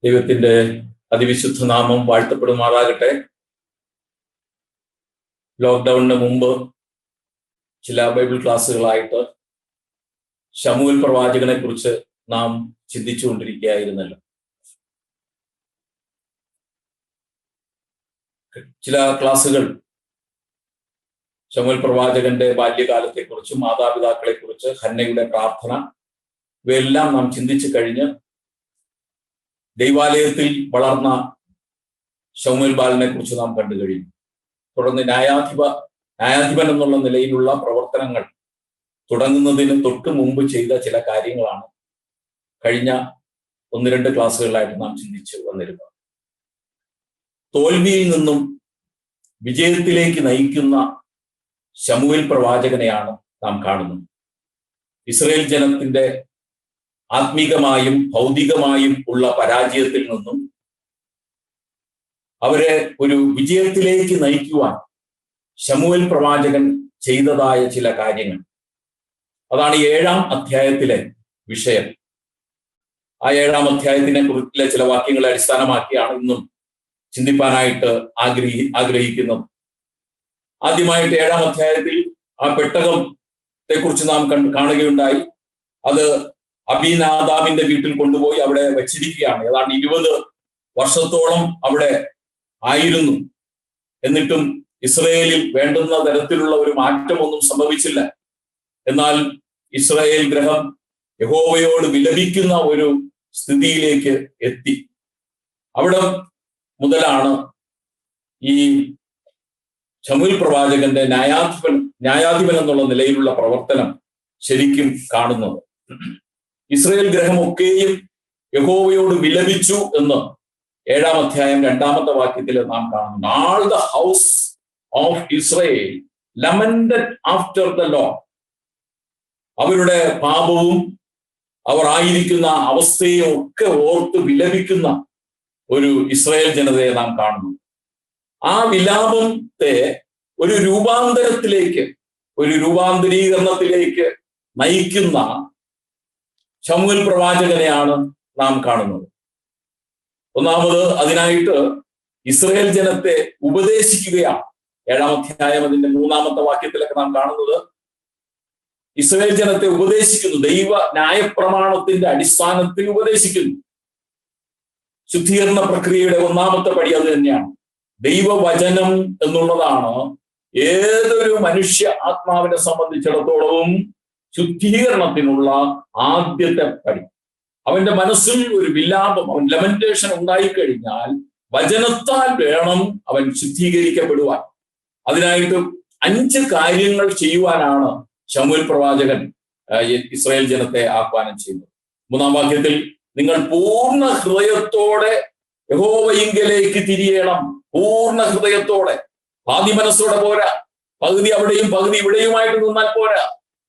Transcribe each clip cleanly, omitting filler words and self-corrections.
ദൈവത്തിന്റെ അതിവിശുദ്ധ നാമം വാഴ്ത്തപ്പെടുമാറാകട്ടെ. ലോക്ക്ഡൌണിന് മുമ്പ് ചില ബൈബിൾ ക്ലാസ്സുകളായിട്ട് ശമൂവേൽ പ്രവാചകനെ കുറിച്ച് നാം ചിന്തിച്ചുകൊണ്ടിരിക്കുകയായിരുന്നല്ലോ. ചില ക്ലാസ്സുകൾ ശമൂവേൽ പ്രവാചകന്റെ ബാല്യകാലത്തെക്കുറിച്ച്, മാതാപിതാക്കളെക്കുറിച്ച്, ഹന്നയുടെ പ്രാർത്ഥന, ഇവയെല്ലാം നാം ചിന്തിച്ചു കഴിഞ്ഞ് ദൈവാലയത്തിൽ വളർന്ന ശമൂവേൽ ബാലനെ കുറിച്ച് നാം കണ്ടു കഴിഞ്ഞു. തുടർന്ന് ന്യായാധിപൻ എന്നുള്ള നിലയിലുള്ള പ്രവർത്തനങ്ങൾ തുടങ്ങുന്നതിന് തൊട്ട് മുമ്പ് ചെയ്ത ചില കാര്യങ്ങളാണ് കഴിഞ്ഞ 1-2 ക്ലാസ്സുകളിലായിട്ട് നാം ചിന്തിച്ചു വന്നിരുന്നത്. തോൽവിയിൽ നിന്നും വിജയത്തിലേക്ക് നയിക്കുന്ന ശമൂവേൽ പ്രവാചകനെയാണ് നാം കാണുന്നത്. ഇസ്രായേൽ ജനത്തിന്റെ ആത്മീകമായും ഭൗതികമായും ഉള്ള പരാജയത്തിൽ നിന്നും അവരെ ഒരു വിജയത്തിലേക്ക് നയിക്കുവാൻ ശമൂവേൽ പ്രവാചകൻ ചെയ്തതായ ചില കാര്യങ്ങൾ, അതാണ് 7-ാം അധ്യായത്തിലെ വിഷയം. ആ 7-ാം അധ്യായത്തിനെ കുറിച്ചുള്ള ചില വാക്യങ്ങളെ അടിസ്ഥാനമാക്കിയാണ് ഇന്നും ചിന്തിപ്പാനായിട്ട് ആഗ്രഹിക്കുന്നത്. ആദ്യമായിട്ട് 7-ാം അധ്യായത്തിൽ ആ പെട്ടകത്തെ കുറിച്ച് നാം കാണുകയുണ്ടായി. അത് അബീനാദാബിന്റെ വീട്ടിൽ കൊണ്ടുപോയി അവിടെ വെച്ചിരിക്കുകയാണ്. ഏതാണ്ട് 20 വർഷത്തോളം അവിടെ ആയിരുന്നു. എന്നിട്ടും ഇസ്രായേലിൽ വേണ്ടുന്ന തരത്തിലുള്ള ഒരു മാറ്റമൊന്നും സംഭവിച്ചില്ല. എന്നാൽ ഇസ്രായേൽ ഗ്രഹം യഹോവയോട് വിലപിക്കുന്ന ഒരു സ്ഥിതിയിലേക്ക് എത്തി. അവിടെ മുതലാണ് ഈ ശമൂവേൽ പ്രവാചകന്റെ ന്യായാധിപൻ എന്നുള്ള നിലയിലുള്ള പ്രവർത്തനം ശരിക്കും കാണുന്നത്. ഇസ്രായേൽ ഗ്രഹമൊക്കെയും യഹോവയോട് വിലപിച്ചു എന്ന് 7-ാം അധ്യായം 2-ാമത്തെ വാക്യത്തിൽ നാം കാണുന്നു. All the house of Israel lamented after the Lord. അവരുടെ പാപവും അവർ ആയിരിക്കുന്ന അവസ്ഥയും ഒക്കെ ഓർത്ത് വിലപിക്കുന്ന ഒരു ഇസ്രായേൽ ജനതയെ നാം കാണുന്നു. ആ വിലാപത്തെ ഒരു രൂപാന്തരീകരണത്തിലേക്ക് നയിക്കുന്ന ശമൂവേൽ പ്രവാചകനെയാണ് നാം കാണുന്നത്. ഒന്നാമത് അതിനായിട്ട് ഇസ്രായേൽ ജനത്തെ ഉപദേശിക്കുകയാണ്. 7-ാം അധ്യായം അതിന്റെ 3-ാമത്തെ വാക്യത്തിലൊക്കെ നാം കാണുന്നത് ഇസ്രായേൽ ജനത്തെ ഉപദേശിക്കുന്നു. ദൈവ ന്യായപ്രമാണത്തിന്റെ അടിസ്ഥാനത്തിൽ ഉപദേശിക്കുന്നു. ശുദ്ധീകരണ പ്രക്രിയയുടെ 1-ാമത്തെ പടി അത് തന്നെയാണ്. ദൈവവചനം എന്നുള്ളതാണ് ഏതൊരു മനുഷ്യ ആത്മാവിനെ സംബന്ധിച്ചിടത്തോളവും ശുദ്ധീകരണത്തിനുള്ള ആദ്യത്തെ പടി. അവന്റെ മനസ്സിൽ ഒരു വിലാപം, അവൻ ലമെന്റേഷൻ ഉണ്ടായിക്കഴിഞ്ഞാൽ വചനത്താൽ വേണം അവൻ ശുദ്ധീകരിക്കപ്പെടുവാൻ. അതിനായിട്ട് 5 കാര്യങ്ങൾ ചെയ്യുവാനാണ് ശമൂവേൽ പ്രവാചകൻ ഇസ്രായേൽ ജനത്തെ ആഹ്വാനം ചെയ്യുന്നത്. 3-ാം വാക്യത്തിൽ നിങ്ങൾ പൂർണ്ണ ഹൃദയത്തോടെ യഹോവയിങ്കലേക്ക് തിരിയണം. പൂർണ്ണ ഹൃദയത്തോടെ, പാതി മനസ്സോടെ പോരാ, പകുതി അവിടെയും പകുതി ഇവിടെയുമായിട്ട് നിന്നാൽ പോരാ.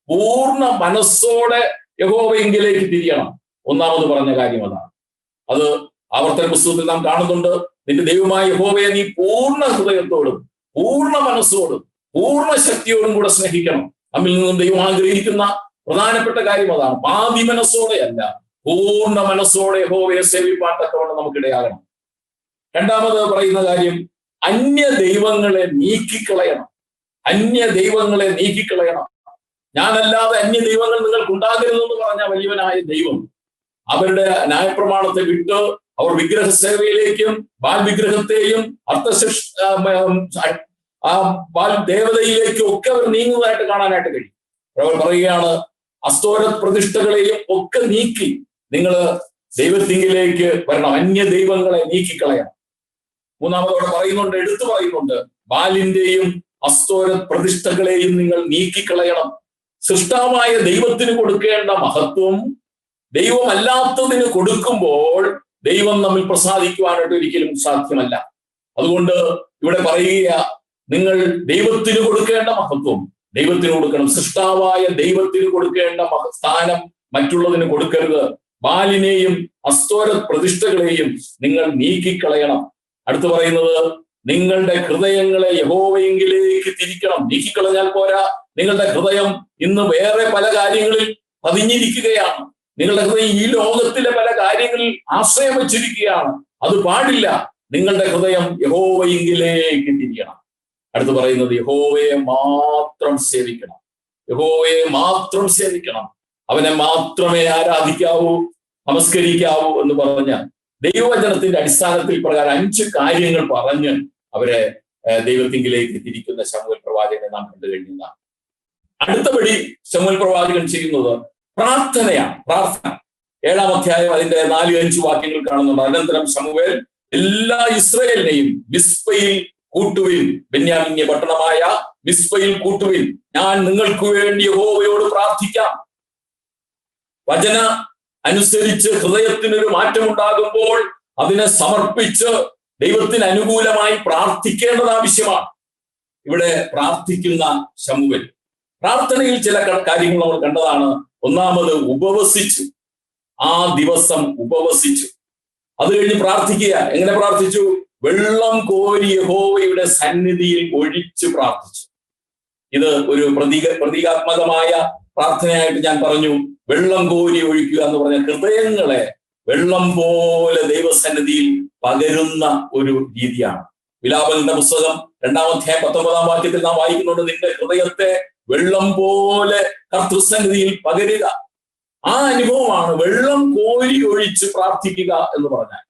പൂർണ്ണ മനസ്സോടെ യഹോവയിങ്കലേക്ക് തിരിയണം. 1-ാമത് പറഞ്ഞ കാര്യം അതാണ്. അത് ആവർത്തന പുസ്തകത്തിൽ നാം കാണുന്നുണ്ട്. നിന്റെ ദൈവമായ യഹോവയെ നീ പൂർണ്ണ ഹൃദയത്തോടും പൂർണ്ണ മനസ്സോടും പൂർണ്ണ ശക്തിയോടും കൂടെ സ്നേഹിക്കണം. നമ്മിൽ നിന്നും ദൈവം ആഗ്രഹിക്കുന്ന പ്രധാനപ്പെട്ട കാര്യം അതാണ്. പാതി മനസ്സോടെ അല്ല, പൂർണ്ണ മനസ്സോടെ യഹോവയെ സേവിപ്പാൻ തക്കവണ്ണം നമുക്കിടയാകണം. 2-ാമത് പറയുന്ന കാര്യം അന്യ ദൈവങ്ങളെ നീക്കിക്കളയണം. അന്യ ദൈവങ്ങളെ നീക്കിക്കളയണം. ഞാനല്ലാതെ അന്യ ദൈവങ്ങൾ നിങ്ങൾക്ക് ഉണ്ടാകരുതെന്ന് പറഞ്ഞ വലിയവനായ ദൈവം അവരുടെ ന്യായപ്രമാണത്തെ വിട്ട് അവർ വിഗ്രഹ സേവയിലേക്കും ബാൽ വിഗ്രഹത്തെയും ബാൽ ദേവതയിലേക്കും ഒക്കെ അവർ നീങ്ങുന്നതായിട്ട് കാണാനായിട്ട് കഴിയും. അവർ പറയുകയാണ്, അസ്തോരത് പ്രതിഷ്ഠകളെയും ഒക്കെ നീക്കി നിങ്ങൾ ദൈവത്തിങ്കിലേക്ക് വരണം. അന്യ ദൈവങ്ങളെ നീക്കിക്കളയണം. 3-ാമതോടെ പറയുന്നുണ്ട്, എടുത്തു പറയുന്നുണ്ട്, ബാലിന്റെയും അസ്തോരത് പ്രതിഷ്ഠകളെയും നിങ്ങൾ നീക്കിക്കളയണം. സൃഷ്ടാവായ ദൈവത്തിന് കൊടുക്കേണ്ട മഹത്വം ദൈവമല്ലാത്തതിന് കൊടുക്കുമ്പോൾ ദൈവം നമ്മിൽ പ്രസാദിക്കുവാനായിട്ട് ഒരിക്കലും സാധ്യമല്ല. അതുകൊണ്ട് ഇവിടെ പറയുക, നിങ്ങൾ ദൈവത്തിന് കൊടുക്കേണ്ട മഹത്വം ദൈവത്തിന് കൊടുക്കണം. സൃഷ്ടാവായ ദൈവത്തിന് കൊടുക്കേണ്ട സ്ഥാനം മറ്റുള്ളതിന് കൊടുക്കരുത്. ബാലിനെയും അസ്തോരത് പ്രതിഷ്ഠകളെയും നിങ്ങൾ നീക്കിക്കളയണം. അടുത്ത് പറയുന്നത്, നിങ്ങളുടെ ഹൃദയങ്ങളെ യഹോവയെങ്കിലേക്ക് തിരിക്കണം. നീക്കിക്കളഞ്ഞാൽ പോരാ, നിങ്ങളുടെ ഹൃദയം ഇന്ന് വേറെ പല കാര്യങ്ങളിൽ പതിഞ്ഞിരിക്കുകയാണ്. നിങ്ങളുടെ ഹൃദയം ഈ ലോകത്തിലെ പല കാര്യങ്ങളിൽ ആശ്രയം വച്ചിരിക്കുകയാണ്. അത് പാടില്ല. നിങ്ങളുടെ ഹൃദയം യഹോവയിലേക്ക് തിരിയണം. അടുത്ത് പറയുന്നത് യഹോവയെ മാത്രം സേവിക്കണം. യഹോവയെ മാത്രം സേവിക്കണം. അവനെ മാത്രമേ ആരാധിക്കാവൂ, നമസ്കരിക്കാവൂ എന്ന് പറഞ്ഞ ദൈവവചനത്തിന്റെ അടിസ്ഥാനത്തിൽ പ്രകാരം 5 കാര്യങ്ങൾ പറഞ്ഞ് അവരെ ദൈവത്തിങ്കിലേക്ക് തിരിക്കുന്ന ശമൂവേൽ പ്രവാചകനെ നാം കണ്ടു കഴിഞ്ഞതാണ്. അടുത്തപടി ശമൂവേൽ പ്രവാചകൻ ചെയ്യുന്നത് പ്രാർത്ഥനയാണ്. പ്രാർത്ഥന 7-ാം അധ്യായം അതിന്റെ 4-5 വാക്യങ്ങൾ കാണുന്നുണ്ട്. അനന്തരം ശമൂവേൽ എല്ലാ ഇസ്രായേലിനെയും മിസ്പയിൽ കൂട്ടുവിൻ, ബെന്യാമീന്യ പട്ടണമായ മിസ്പയിൽ കൂട്ടുവിൻ, ഞാൻ നിങ്ങൾക്ക് വേണ്ടി യഹോവയോട് പ്രാർത്ഥിക്കാം. വചന അനുസരിച്ച് ഹൃദയത്തിനൊരു മാറ്റമുണ്ടാകുമ്പോൾ അതിനെ സമർപ്പിച്ച് ദൈവത്തിന് അനുകൂലമായി പ്രാർത്ഥിക്കേണ്ടത് ആവശ്യമാണ്. ഇവിടെ പ്രാർത്ഥിക്കുന്ന ശമൂവേൽ പ്രാർത്ഥനയിൽ ചില കാര്യങ്ങൾ നമ്മൾ കണ്ടതാണ്. ഒന്നാമത് ഉപവസിച്ചു. ആ ദിവസം ഉപവസിച്ചു. അത് കഴിഞ്ഞ് പ്രാർത്ഥിക്കുക. എങ്ങനെ പ്രാർത്ഥിച്ചു? വെള്ളം കോരി യഹോവയുടെ സന്നിധിയിൽ ഒഴിച്ച് പ്രാർത്ഥിച്ചു. ഇത് ഒരു പ്രതീകാത്മകമായ പ്രാർത്ഥനയായിട്ട് ഞാൻ പറഞ്ഞു. വെള്ളം കോരി ഒഴിക്കുക എന്ന് പറഞ്ഞ ഹൃദയങ്ങളെ വെള്ളം പോലെ ദൈവസന്നിധിയിൽ പകരുന്ന ഒരു രീതിയാണ്. വിലാപങ്ങളുടെ പുസ്തകം 2-ാം അധ്യായം 19-ാം വാക്യത്തിൽ നാം വായിക്കുന്നുണ്ട്, നിന്റെ ഹൃദയത്തെ വെള്ളം പോലെ കർത്തൃസന്നിധിയിൽ പകരുക. ആ അനുഭവമാണ് വെള്ളം കോരി ഒഴിച്ച് പ്രാർത്ഥിക്കുക എന്ന് പറഞ്ഞാൽ.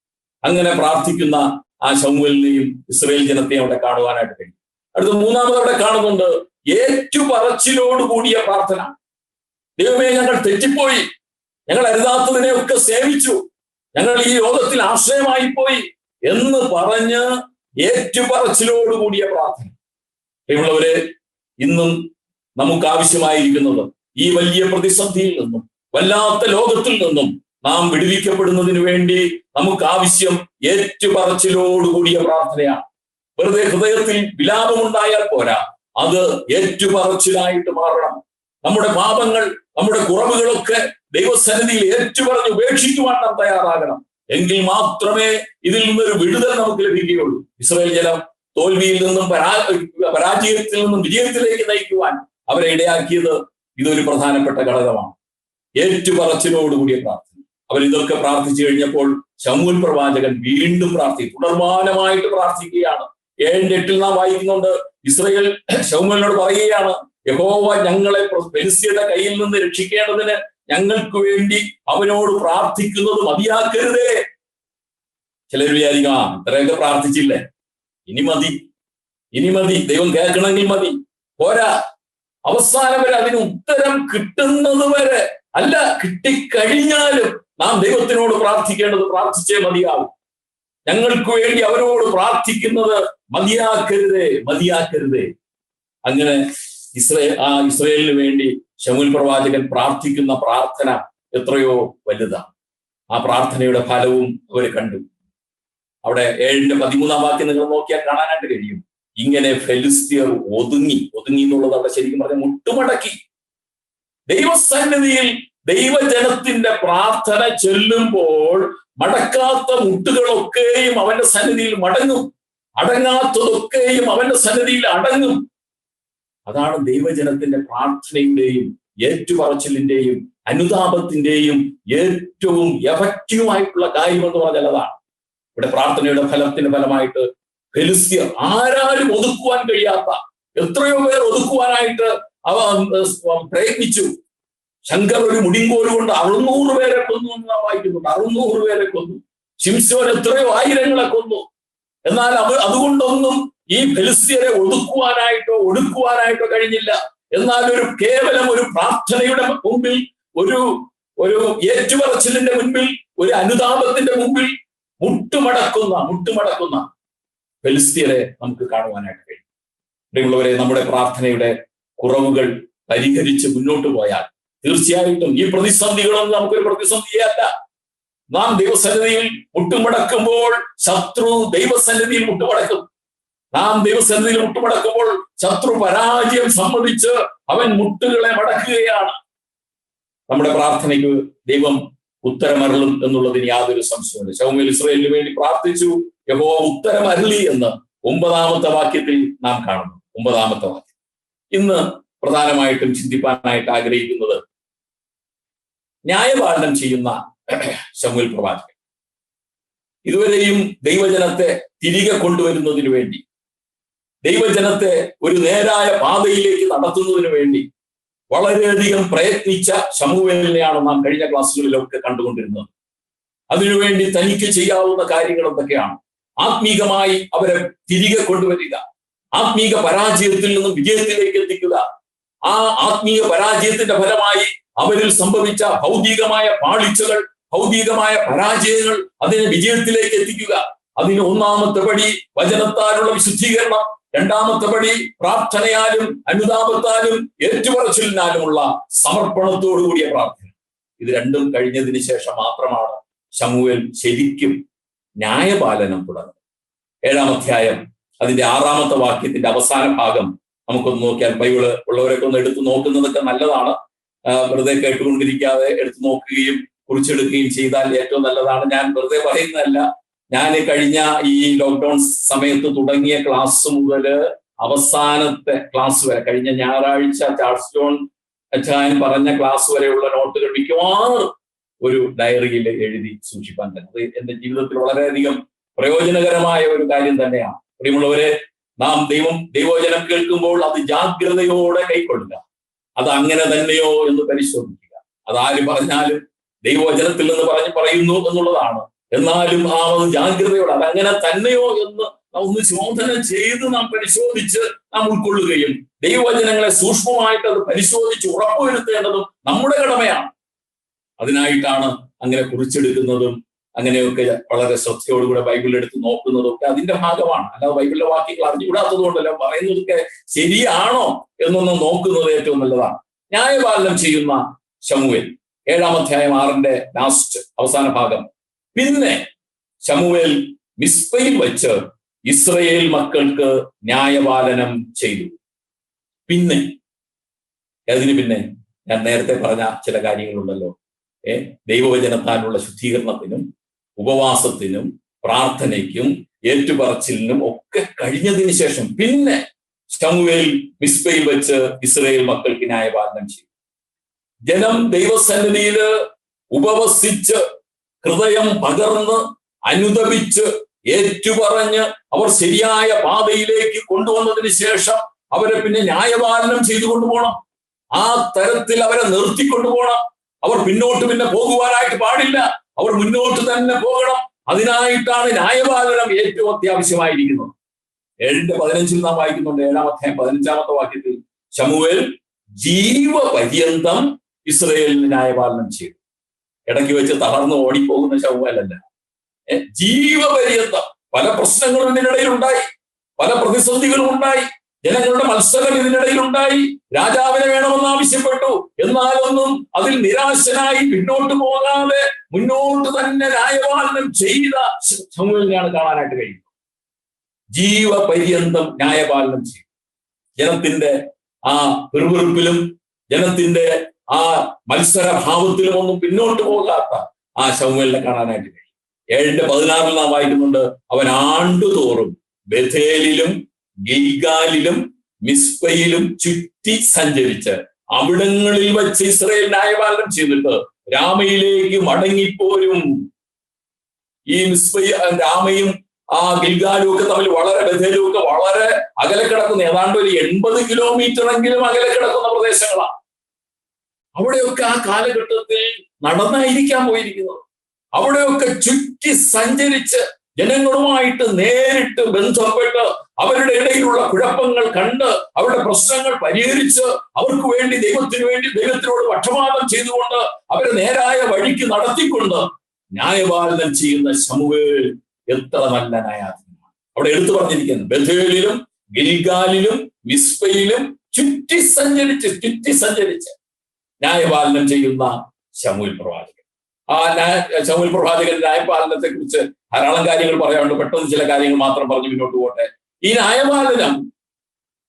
അങ്ങനെ പ്രാർത്ഥിക്കുന്ന ആ ശമൂവേലിനെയും ഇസ്രായേൽ ജനത്തെയും അവിടെ കാണുവാനായിട്ട് കഴിയും. അടുത്ത 3-ാമത് അവിടെ കാണുന്നുണ്ട് ഏറ്റുപറച്ചിലോട് കൂടിയ പ്രാർത്ഥന. ദൈവമേ, ഞങ്ങൾ തെറ്റിപ്പോയി, ഞങ്ങൾ അരുതാത്തതിനെയൊക്കെ സേവിച്ചു, ഞങ്ങൾ ഈ ലോകത്തിൽ ആശ്രയമായി പോയി എന്ന് പറഞ്ഞ് ഏറ്റുപറച്ചിലോട് കൂടിയ പ്രാർത്ഥന. പ്രിയമുള്ളവരെ, ഇന്നും നമുക്ക് ആവശ്യമായിരിക്കുന്നത് ഈ വലിയ പ്രതിസന്ധിയിൽ നിന്നും വല്ലാത്ത ലോകത്തിൽ നിന്നും നാം വിടുവിക്കപ്പെടുന്നതിന് വേണ്ടി നമുക്ക് ആവശ്യം ഏറ്റുപറച്ചിലോടുകൂടിയ പ്രാർത്ഥനയാണ്. വെറുതെ ഹൃദയത്തിൽ വിലാപമുണ്ടായാൽ പോരാ, അത് ഏറ്റുപറച്ചിലായിട്ട് മാറണം. നമ്മുടെ പാപങ്ങൾ, നമ്മുടെ കുറവുകളൊക്കെ ദൈവസന്നിധിയിൽ ഏറ്റുപറഞ്ഞ് ഉപേക്ഷിക്കുവാൻ നാം തയ്യാറാകണം. എങ്കിൽ മാത്രമേ ഇതിൽ നിന്നൊരു വിടുതൽ നമുക്ക് ലഭിക്കുകയുള്ളൂ. ഇസ്രായേൽ ജനം തോൽവിയിൽ നിന്നും പരാജയത്തിൽ നിന്നും വിജയത്തിലേക്ക് നയിക്കുവാൻ അവരെ ഇടയാക്കിയത് ഇതൊരു പ്രധാനപ്പെട്ട ഘടകമാണ്. ഏറ്റുപറച്ചിലോടുകൂടിയ പ്രാർത്ഥന. അവരിതൊക്കെ പ്രാർത്ഥിച്ചു കഴിഞ്ഞപ്പോൾ ശമൂവേൽ പ്രവാചകൻ വീണ്ടും തുടർമാനമായിട്ട് പ്രാർത്ഥിക്കുകയാണ്. 7-8 നാം വായിക്കുന്നുണ്ട്, ഇസ്രായേൽ ശമൂവേലിനോട് പറയുകയാണ്, യഹോവ ഞങ്ങളെ ഫെലിസ്ത്യരുടെ കയ്യിൽ നിന്ന് രക്ഷിക്കേണ്ടതിന് ഞങ്ങൾക്ക് വേണ്ടി അവനോട് പ്രാർത്ഥിക്കുന്നത് മതിയാക്കരുതേ. ചിലർ വിചാരിക്കുക, ഇത്രയൊക്കെ പ്രാർത്ഥിച്ചില്ലേ, ഇനി മതി, ദൈവം കേൾക്കണമെങ്കിൽ മതി, പോരാ, അവസാനം വരെ അതിന് ഉത്തരം കിട്ടുന്നത് വരെ അല്ല, കിട്ടിക്കഴിഞ്ഞാലും നാം ദൈവത്തിനോട് പ്രാർത്ഥിച്ചേ മതിയാവും. ഞങ്ങൾക്ക് വേണ്ടി അവനോട് പ്രാർത്ഥിക്കുന്നത് മതിയാക്കരുതേ. അങ്ങനെ ഇസ്രായേലിന് വേണ്ടി ശമൂവേൽ പ്രവാചകൻ പ്രാർത്ഥിക്കുന്ന പ്രാർത്ഥന എത്രയോ വലുതാണ്. ആ പ്രാർത്ഥനയുടെ ഫലവും അവർ കണ്ടു. അവിടെ 7-13 വാക്യം നിങ്ങൾ നോക്കിയാൽ കാണാനായിട്ട് കഴിയും. ഇങ്ങനെ ഫെലിസ്ത്യർ ഒതുങ്ങി എന്നുള്ളത് അവിടെ ശരിക്കും പറഞ്ഞ മുട്ടുമടക്കി. ദൈവസന്നിധിയിൽ ദൈവജനത്തിന്റെ പ്രാർത്ഥന ചൊല്ലുമ്പോൾ മടക്കാത്ത മുട്ടുകളൊക്കെയും അവന്റെ സന്നിധിയിൽ മടങ്ങും, അടങ്ങാത്തതൊക്കെയും അവന്റെ സന്നിധിയിൽ അടങ്ങും. അതാണ് ദൈവജനത്തിന്റെ പ്രാർത്ഥനയുടെയും ഏറ്റുപറച്ചിലിന്റെയും അനുതാപത്തിന്റെയും ഏറ്റവും എഫക്റ്റീവായിട്ടുള്ള കാര്യം എന്ന് പറഞ്ഞാൽ അതാണ്. ഇവിടെ പ്രാർത്ഥനയുടെ ഫലമായിട്ട് ഫെലിസ്ത്യർ ആരാലും ഒതുക്കുവാൻ കഴിയാത്ത എത്രയോ പേർ ഒതുക്കുവാനായിട്ട് പ്രയത്നിച്ചു. ശങ്കർ ഒരു മുടിങ്കോല് കൊണ്ട് 600 പേരെ കൊന്നു എന്ന് നാം വായിക്കുന്നുണ്ട്. 600 പേരെ കൊന്നു. ശിംശോൻ എത്രയോ ആയിരങ്ങളെ കൊന്നു. എന്നാൽ അതുകൊണ്ടൊന്നും ഈ ഫെലിസ്ത്യരെ ഒടുക്കുവാനായിട്ടോ കഴിഞ്ഞില്ല. എന്നാൽ കേവലം ഒരു പ്രാർത്ഥനയുടെ മുമ്പിൽ, ഒരു ഏറ്റുപറച്ചിലിന്റെ മുൻപിൽ, ഒരു അനുതാപത്തിന്റെ മുമ്പിൽ മുട്ടുമടക്കുന്ന ഫെലിസ്ത്യരെ നമുക്ക് കാണുവാനായിട്ട് കഴിയും. പ്രിയമുള്ളവരെ, നമ്മുടെ പ്രാർത്ഥനയുടെ കുറവുകൾ പരിഹരിച്ച് മുന്നോട്ട് പോയാൽ തീർച്ചയായിട്ടും ഈ പ്രതിസന്ധികളൊന്നും നമുക്കൊരു പ്രതിസന്ധിയല്ല. നാം ദൈവസന്നിധിയിൽ മുട്ടുമടക്കുമ്പോൾ ശത്രു ദൈവസന്നിധിയിൽ മുട്ടുമടക്കും. നാം ദൈവസന്നിധിയിൽ മുട്ടുമടക്കുമ്പോൾ ശത്രു പരാജയം സമ്മതിച്ച് അവൻ മുട്ടുകളെ മടക്കുകയാണ്. നമ്മുടെ പ്രാർത്ഥനയ്ക്ക് ദൈവം ഉത്തരമരുളും എന്നുള്ളതിന് യാതൊരു സംശയമില്ല. ശമൂവേൽ ഇസ്രായേലിന് വേണ്ടി പ്രാർത്ഥിച്ചു, യഹോവ ഉത്തരമരുളി എന്ന് 9-ാമത്തെ വാക്യത്തിൽ നാം കാണുന്നു. 9-ാമത്തെ വാക്യം ഇന്ന് പ്രധാനമായിട്ടും ചിന്തിപ്പാനായിട്ട് ആഗ്രഹിക്കുന്നത്, ന്യായപാലനം ചെയ്യുന്ന ശമൂവേൽ പ്രവാചകൻ. ഇതുവരെയും ദൈവജനത്തെ തിരികെ കൊണ്ടുവരുന്നതിന് വേണ്ടി, ദൈവജനത്തെ ഒരു നേരായ പാതയിലേക്ക് നടത്തുന്നതിന് വേണ്ടി വളരെയധികം പ്രയത്നിച്ച ശമൂവേലിനെയാണ് നാം കഴിഞ്ഞ ക്ലാസ്സുകളിലൊക്കെ കണ്ടുകൊണ്ടിരുന്നത്. അതിനുവേണ്ടി തനിക്ക് ചെയ്യാവുന്ന കാര്യങ്ങൾ എന്തൊക്കെയാണ്? ആത്മീകമായി അവരെ തിരികെ കൊണ്ടുവരിക, ആത്മീക പരാജയത്തിൽ നിന്നും വിജയത്തിലേക്ക് എത്തിക്കുക, ആ ആത്മീയ പരാജയത്തിന്റെ ഫലമായി അവരിൽ സംഭവിച്ച ഭൗതികമായ പാളിച്ചകൾ, ഭൗതികമായ പരാജയങ്ങൾ, അതിനെ വിജയത്തിലേക്ക് എത്തിക്കുക. അതിന് ഒന്നാമത്തെ പടി വചനത്താലുള്ള വിശുദ്ധീകരണം, രണ്ടാമത്തെ പടി പ്രാർത്ഥനയാലും അനുതാപത്താലും ഏറ്റുപറച്ചിലിനാലുമുള്ള സമർപ്പണത്തോടുകൂടിയ പ്രാർത്ഥന. ഇത് രണ്ടും കഴിഞ്ഞതിന് ശേഷം മാത്രമാണ് ശമൂവേൽ ശരിക്കും ന്യായപാലനം തുടങ്ങുന്നത്. 7-ാം അധ്യായം അതിന്റെ 6-ാമത്തെ വാക്യത്തിന്റെ അവസാന ഭാഗം നമുക്കൊന്ന് നോക്കിയാൽ, ബൈബിള് ഉള്ളവരൊക്കെ ഒന്ന് എടുത്തു നോക്കുന്നതൊക്കെ നല്ലതാണ്. വെറുതെ കേട്ടുകൊണ്ടിരിക്കാതെ എടുത്തു നോക്കുകയും കുറിച്ചെടുക്കുകയും ചെയ്താൽ ഏറ്റവും നല്ലതാണ്. ഞാൻ വെറുതെ പറയുന്നതല്ല. ഞാൻ കഴിഞ്ഞ ഈ ലോക്ക്ഡൌൺ സമയത്ത് തുടങ്ങിയ ക്ലാസ് മുതൽ അവസാനത്തെ ക്ലാസ് വരെ, കഴിഞ്ഞ ഞായറാഴ്ച ചാൾസ് ജോൺ അച്ഛൻ പറഞ്ഞ ക്ലാസ് വരെയുള്ള നോട്ടുകൾ മിക്കവാറും ഒരു ഡയറിയിൽ എഴുതി സൂക്ഷിപ്പാൻ തന്നെ. അത് എന്റെ ജീവിതത്തിൽ വളരെയധികം പ്രയോജനകരമായ ഒരു കാര്യം തന്നെയാണ്. പ്രിയമുള്ളവരെ, നാം ദൈവവചനം കേൾക്കുമ്പോൾ അത് ജാഗ്രതയോടെ കൈക്കൊള്ളുക. അത് അങ്ങനെ തന്നെയോ എന്ന് പരിശോധിക്കുക. അതാര് പറഞ്ഞാലും ദൈവവചനത്തിൽ നിന്ന് പറയുന്നു എന്നുള്ളതാണ്. എന്നാലും ആ ജാഗ്രതയോടെ അതങ്ങനെ തന്നെയോ എന്ന് ഒന്ന് ശോധന ചെയ്ത് നാം പരിശോധിച്ച് നാം ഉൾക്കൊള്ളുകയും ദൈവവചനങ്ങളെ സൂക്ഷ്മമായിട്ട് അത് പരിശോധിച്ച് ഉറപ്പുവരുത്തേണ്ടതും നമ്മുടെ കടമയാണ്. അതിനായിട്ടാണ് അങ്ങനെ കുറിച്ചെടുക്കുന്നതും അങ്ങനെയൊക്കെ വളരെ ശ്രദ്ധയോടുകൂടെ ബൈബിൾ എടുത്ത് നോക്കുന്നതും ഒക്കെ അതിന്റെ ഭാഗമാണ്. അല്ലാതെ ബൈബിളിലെ വാക്യങ്ങൾ അറിഞ്ഞുകൂടാത്തത് കൊണ്ടല്ല, പറയുന്നതൊക്കെ ശരിയാണോ എന്നൊന്ന് നോക്കുന്നത് ഏറ്റവും നല്ലതാണ്. ന്യായപാലനം ചെയ്യുന്ന ശമൂവേൽ, 7-ാം അധ്യായം 6-ന്റെ ലാസ്റ്റ് അവസാന ഭാഗം. പിന്നെ ശമൂവേൽ മിസ്പയിൽ വെച്ച് ഇസ്രയേൽ മക്കൾക്ക് ന്യായപാലനം ചെയ്തു. പിന്നെ അതിന് പിന്നെ ഞാൻ നേരത്തെ പറഞ്ഞ ചില കാര്യങ്ങളുണ്ടല്ലോ. ദൈവവചനത്താലുള്ള ശുദ്ധീകരണത്തിനും ഉപവാസത്തിനും പ്രാർത്ഥനയ്ക്കും ഏറ്റുപറച്ചിലിനും ഒക്കെ കഴിഞ്ഞതിന് ശേഷം പിന്നെ ശമൂവേൽ മിസ്പയിൽ വെച്ച് ഇസ്രയേൽ മക്കൾക്ക് ന്യായപാലനം ചെയ്തു. ജനം ദൈവസന്നിധിയിൽ ഉപവസിച്ച് ഹൃദയം പകർന്ന് അനുതപിച്ച് ഏറ്റുപറഞ്ഞ് അവർ ശരിയായ പാതയിലേക്ക് കൊണ്ടുവന്നതിന് ശേഷം അവരെ പിന്നെ ന്യായപാലനം ചെയ്തു കൊണ്ടുപോകണം. ആ തരത്തിൽ അവരെ നിർത്തിക്കൊണ്ടുപോകണം. അവർ പിന്നോട്ട് പിന്നെ പോകുവാനായിട്ട് പാടില്ല. അവർ മുന്നോട്ട് തന്നെ പോകണം. അതിനായിട്ടാണ് ന്യായപാലനം ഏറ്റവും അത്യാവശ്യമായിരിക്കുന്നത്. 7:15 നാം വായിക്കുന്നുണ്ട്. 7-ാം അധ്യായം 15-ാമത്തെ വാക്യത്തിൽ ശമൂവേൽ ജീവപര്യന്തം ഇസ്രയേലിന് ന്യായപാലനം ചെയ്തു. ഇടയ്ക്ക് വെച്ച് തളർന്ന് ഓടിപ്പോകുന്ന ശമൂവേലല്ല. ജീവപര്യന്തം പല പ്രശ്നങ്ങളും ഇതിനിടയിൽ ഉണ്ടായി, പല പ്രതിസന്ധികളും ഉണ്ടായി, ജനങ്ങളുടെ മത്സരം ഇതിനിടയിൽ ഉണ്ടായി. രാജാവിനെ വേണമെന്ന് ആവശ്യപ്പെട്ടു. എന്നാലൊന്നും അതിൽ നിരാശനായി പിന്നോട്ട് പോകാതെ മുന്നോട്ട് തന്നെ ന്യായപാലനം ചെയ്ത ശമൂവേലിനെയാണ് കാണാനായിട്ട് കഴിയുന്നത്. ജീവപര്യന്തം ന്യായപാലനം ചെയ്തു. ജനത്തിന്റെ ആ പിറുപിറുപ്പിലും ജനത്തിന്റെ ആ മത്സരഭാവത്തിലും ഒന്നും പിന്നോട്ട് പോകാത്ത ആ ശമൂവേലിനെ കാണാനായിട്ട് കഴിയും. 7:16 നാം വായിക്കുന്നുണ്ട്, അവൻ ആണ്ടുതോറും ബഥേലിലും ഗിൽഗാലിലും മിസ്പയിലും ചുറ്റി സഞ്ചരിച്ച് അവിടങ്ങളിൽ വെച്ച് ഇസ്രായേൽ ന്യായപാലനം ചെയ്തിട്ട് രാമയിലേക്ക് മടങ്ങിപ്പോരും. ഈ രാമയും ആ ഗിൽഗാലും ഒക്കെ തമ്മിൽ വളരെ, ബഥേലും ഒക്കെ വളരെ അകലെ കിടക്കുന്ന, ഏതാണ്ട് ഒരു 80 കിലോമീറ്ററെങ്കിലും അകലെ കിടക്കുന്ന പ്രദേശങ്ങളാണ്. അവിടെയൊക്കെ ആ കാലഘട്ടത്തിൽ നടന്നായിരിക്കാൻ പോയിരിക്കുന്നത്. അവിടെയൊക്കെ ചുറ്റി സഞ്ചരിച്ച് ജനങ്ങളുമായിട്ട് നേരിട്ട് ബന്ധപ്പെട്ട് അവരുടെ ഇടയിലുള്ള കുഴപ്പങ്ങൾ കണ്ട് അവരുടെ പ്രശ്നങ്ങൾ പരിഹരിച്ച് അവർക്ക് വേണ്ടി ദൈവത്തിനോട് പക്ഷപാതം ചെയ്തുകൊണ്ട് അവരെ നേരായ വഴിക്ക് നടത്തിക്കൊണ്ട് ന്യായപാലനം ചെയ്യുന്ന ശമൂവേൽ എത്ര നല്ല ന്യായാധിപനാണ്. അവിടെ എടുത്തു പറഞ്ഞിരിക്കുന്നത് ബഥേലിലും ഗിൽഗാലിലും മിസ്പയിലും ചുറ്റി സഞ്ചരിച്ച് ന്യായപാലനം ചെയ്യുന്ന ശമൂവേൽ പ്രവാചകൻ. ആ ശമൂവേൽ പ്രവാചകൻ ന്യായപാലനത്തെ കുറിച്ച് ധാരാളം കാര്യങ്ങൾ പറയാനുണ്ട്. പെട്ടെന്ന് ചില കാര്യങ്ങൾ മാത്രം പറഞ്ഞു മുന്നോട്ട് പോട്ടെ. ഈ ന്യായപാലനം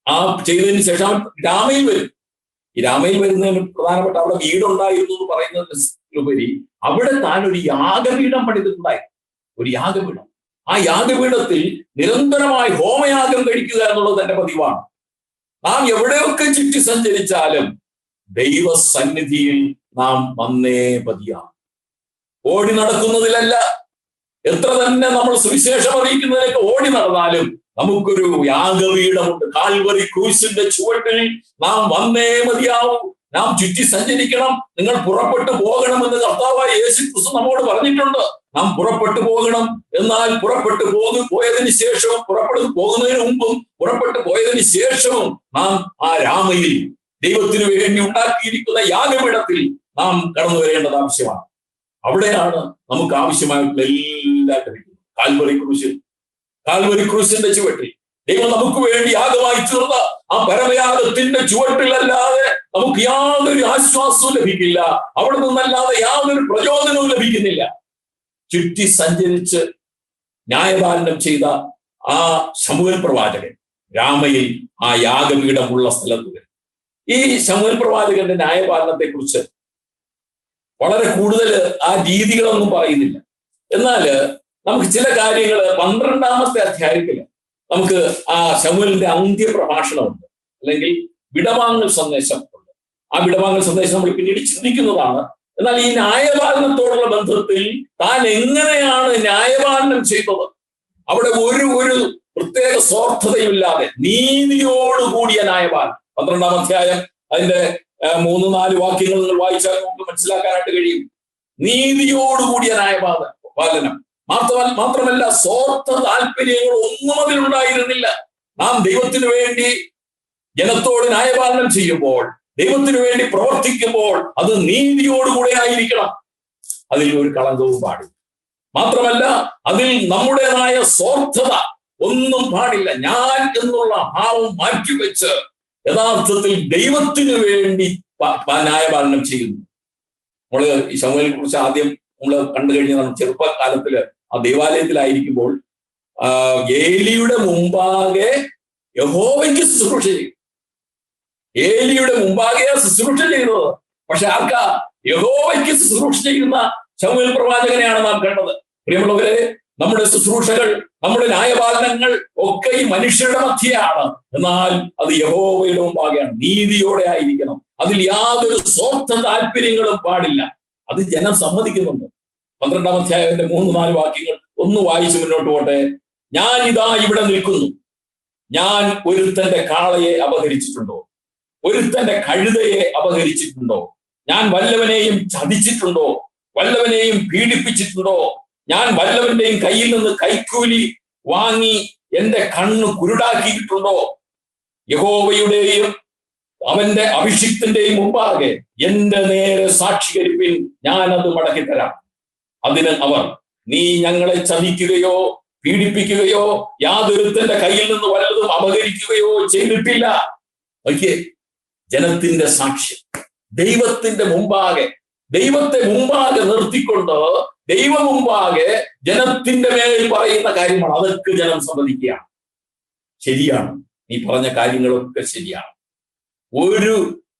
ആ ചെയ്തതിന് ശേഷം അവൻ രാമയിൽ വരും. ഈ രാമയിൽ വരുന്നതിന് പ്രധാനപ്പെട്ട അവിടെ വീടുണ്ടായിരുന്നു എന്ന് പറയുന്നതിനുപരി അവിടെ താൻ ഒരു യാഗപീഠം പണിതിട്ടുണ്ടായി. ഒരു യാഗപീഠം. ആ യാഗപീഠത്തിൽ നിരന്തരമായി ഹോമയാഗം കഴിക്കുക എന്നുള്ളത് തന്റെ പതിവാണ്. നാം എവിടെയൊക്കെ ചുറ്റി സഞ്ചരിച്ചാലും ദൈവസന്നിധിയിൽ നാം വന്നേ മതിയാവും. ഓടി നടക്കുന്നതിലല്ല, എത്ര തന്നെ നമ്മൾ സുവിശേഷം അറിയിക്കുന്നതിലേക്ക് ഓടി നടന്നാലും നമുക്കൊരു യാഗപീഠമുണ്ട്. കാൽവറി ക്രൂശിന്റെ ചുവട്ടിൽ നാം വന്നേ മതിയാവും. നാം ചുറ്റി സഞ്ചരിക്കണം. നിങ്ങൾ പുറപ്പെട്ടു പോകണമെന്ന് കർത്താവായ യേശു ക്രിസ്തു നമ്മോട് പറഞ്ഞിട്ടുണ്ട്. നാം പുറപ്പെട്ടു പോകണം. എന്നാൽ പുറപ്പെട്ടു പോയതിനു ശേഷവും, പുറപ്പെട്ടു പോകുന്നതിന് മുമ്പും പുറപ്പെട്ടു പോയതിനു ശേഷവും നാം ആ രാമയിൽ, ദൈവത്തിനു വേണ്ടി ഉണ്ടാക്കിയിരിക്കുന്ന യാഗപീഠത്തിൽ നാം കടന്നു വരേണ്ടത് ആവശ്യമാണ്. അവിടെയാണ് നമുക്ക് ആവശ്യമായിട്ടുള്ള എല്ലാം ലഭിക്കുന്നത്. കാൽവറി ക്രൂശിന്റെ ചുവട്ടിൽ ദൈവം നമുക്ക് വേണ്ടി യാഗമായി തീർന്ന ആ പരമയാഗത്തിന്റെ ചുവട്ടിലല്ലാതെ നമുക്ക് യാതൊരു ആശ്വാസവും ലഭിക്കില്ല. അവിടെ നിന്നല്ലാതെ യാതൊരു പ്രചോദനവും ലഭിക്കുന്നില്ല. ചുറ്റി സഞ്ചരിച്ച് ന്യായപാലനം ചെയ്ത ആ ശമൂവേൽ പ്രവാചകൻ രാമയിൽ ആ യാഗപീഠമുള്ള സ്ഥലത്ത് വരും. ഈ ശമൂവേൽ പ്രവാചകന്റെ ന്യായപാലനത്തെ കുറിച്ച് വളരെ കൂടുതൽ ആ രീതികളൊന്നും പറയുന്നില്ല. എന്നാല് നമുക്ക് ചില കാര്യങ്ങൾ 12-ാമത്തെ അധ്യായത്തില് നമുക്ക് ആ ശമൂവേലിന്റെ അന്ത്യപ്രഭാഷണമുണ്ട്, അല്ലെങ്കിൽ വിടവാങ്ങൽ സന്ദേശം ഉണ്ട്. ആ വിടവാങ്ങൽ സന്ദേശം നമ്മൾ പിന്നീട് ചിന്തിക്കുന്നതാണ്. എന്നാൽ ഈ ന്യായപാലനത്തോടുള്ള ബന്ധത്തിൽ താൻ എങ്ങനെയാണ് ന്യായപാലനം ചെയ്തത്, അവിടെ ഒരു പ്രത്യേക സ്വാർത്ഥതയുമില്ലാതെ നീതിയോടുകൂടിയ ന്യായപാലനം. 12-ാം അധ്യായം അതിന്റെ 3-4 വാക്യങ്ങൾ നിങ്ങൾ വായിച്ചാൽ നമുക്ക് മനസ്സിലാക്കാനായിട്ട് കഴിയും. നീതിയോടുകൂടിയ ന്യായപാലനം മാത്രമല്ല, സ്വാർത്ഥ താല്പര്യങ്ങൾ ഒന്നും അതിലുണ്ടായിരുന്നില്ല. നാം ദൈവത്തിനു വേണ്ടി ജനത്തോട് ന്യായപാലനം ചെയ്യുമ്പോൾ, ദൈവത്തിനു വേണ്ടി പ്രവർത്തിക്കുമ്പോൾ അത് നീതിയോടുകൂടെ ആയിരിക്കണം. അതിൽ ഒരു കളങ്കവും പാടില്ല. മാത്രമല്ല, അതിൽ നമ്മുടേതായ സ്വാർത്ഥത ഒന്നും പാടില്ല. ഞാൻ എന്നുള്ള ഭാവം മാറ്റിവെച്ച് യഥാർത്ഥത്തിൽ ദൈവത്തിനു വേണ്ടി ന്യായപാലനം ചെയ്യുന്നു. നമ്മള് ഈ ശമൂവേലിനെ കുറിച്ച് ആദ്യം നമ്മൾ കണ്ടു കഴിഞ്ഞാൽ, ചെറുപ്പകാലത്തില് ആ ദേവാലയത്തിലായിരിക്കുമ്പോൾ ഏലിയുടെ മുമ്പാകെ യഹോവയ്ക്ക് ശുശ്രൂഷ ചെയ്യും. ഏലിയുടെ മുമ്പാകെയാ ശുശ്രൂഷ ചെയ്യുന്നത്. പക്ഷെ ആർക്കാ? യഹോവയ്ക്ക് ശുശ്രൂഷ ചെയ്യുന്ന ശമൂവേൽ പ്രവാചകനെയാണ് നാം കണ്ടത്. പ്രിയമുള്ളവരെ, നമ്മുടെ ശുശ്രൂഷകൾ, നമ്മുടെ ന്യായപാലനങ്ങൾ ഒക്കെ ഈ മനുഷ്യരുടെ മധ്യയാണ്. എന്നാൽ അത് യഹോവയുടെ മുമ്പാകെയാണ്. നീതിയോടെ ആയിരിക്കണം. അതിൽ യാതൊരു സ്വാർത്ഥ താല്പര്യങ്ങളും പാടില്ല. അത് ജനം സമ്മതിക്കുന്നുണ്ട്. 12-ാം അധ്യായത്തിന്റെ 3-4 വാക്യങ്ങൾ ഒന്ന് വായിച്ച് മുന്നോട്ട് പോട്ടെ. ഞാൻ ഇതാ ഇവിടെ നിൽക്കുന്നു. ഞാൻ ഒരുത്തന്റെ കാളയെ അപഹരിച്ചിട്ടുണ്ടോ? ഒരുത്തന്റെ കഴുതയെ അപഹരിച്ചിട്ടുണ്ടോ? ഞാൻ വല്ലവനെയും ചതിച്ചിട്ടുണ്ടോ? വല്ലവനെയും പീഡിപ്പിച്ചിട്ടുണ്ടോ? ഞാൻ വല്ലവന്റെയും കയ്യിൽ നിന്ന് കൈക്കൂലി വാങ്ങി എന്റെ കണ്ണ് കുരുടാക്കിയിട്ടുണ്ടോ? യഹോവയുടെയും അവന്റെ അഭിഷിക്തന്റെയും മുമ്പാകെ എന്റെ നേരെ സാക്ഷീകരിപ്പിൻ, ഞാനത് മടക്കിത്തരാം. അതിന് അവർ, നീ ഞങ്ങളെ ചതിക്കുകയോ പീഡിപ്പിക്കുകയോ യാതൊരുത്തന്റെ കയ്യിൽ നിന്ന് വല്ലതും അപഹരിക്കുകയോ ചെയ്തിട്ടില്ല. ഓക്കെ, ജനത്തിന്റെ സാക്ഷ്യം ദൈവത്തിന്റെ മുമ്പാകെ, ദൈവത്തെ മുമ്പാകെ നിർത്തിക്കൊണ്ട് ദൈവം മുമ്പാകെ ജനത്തിന്റെ മേൽ പറയുന്ന കാര്യമാണ്. അതൊക്കെ ജനം സമ്മതിക്കുകയാണ്. ശരിയാണ്, നീ പറഞ്ഞ കാര്യങ്ങളൊക്കെ ശരിയാണ്. ഒരു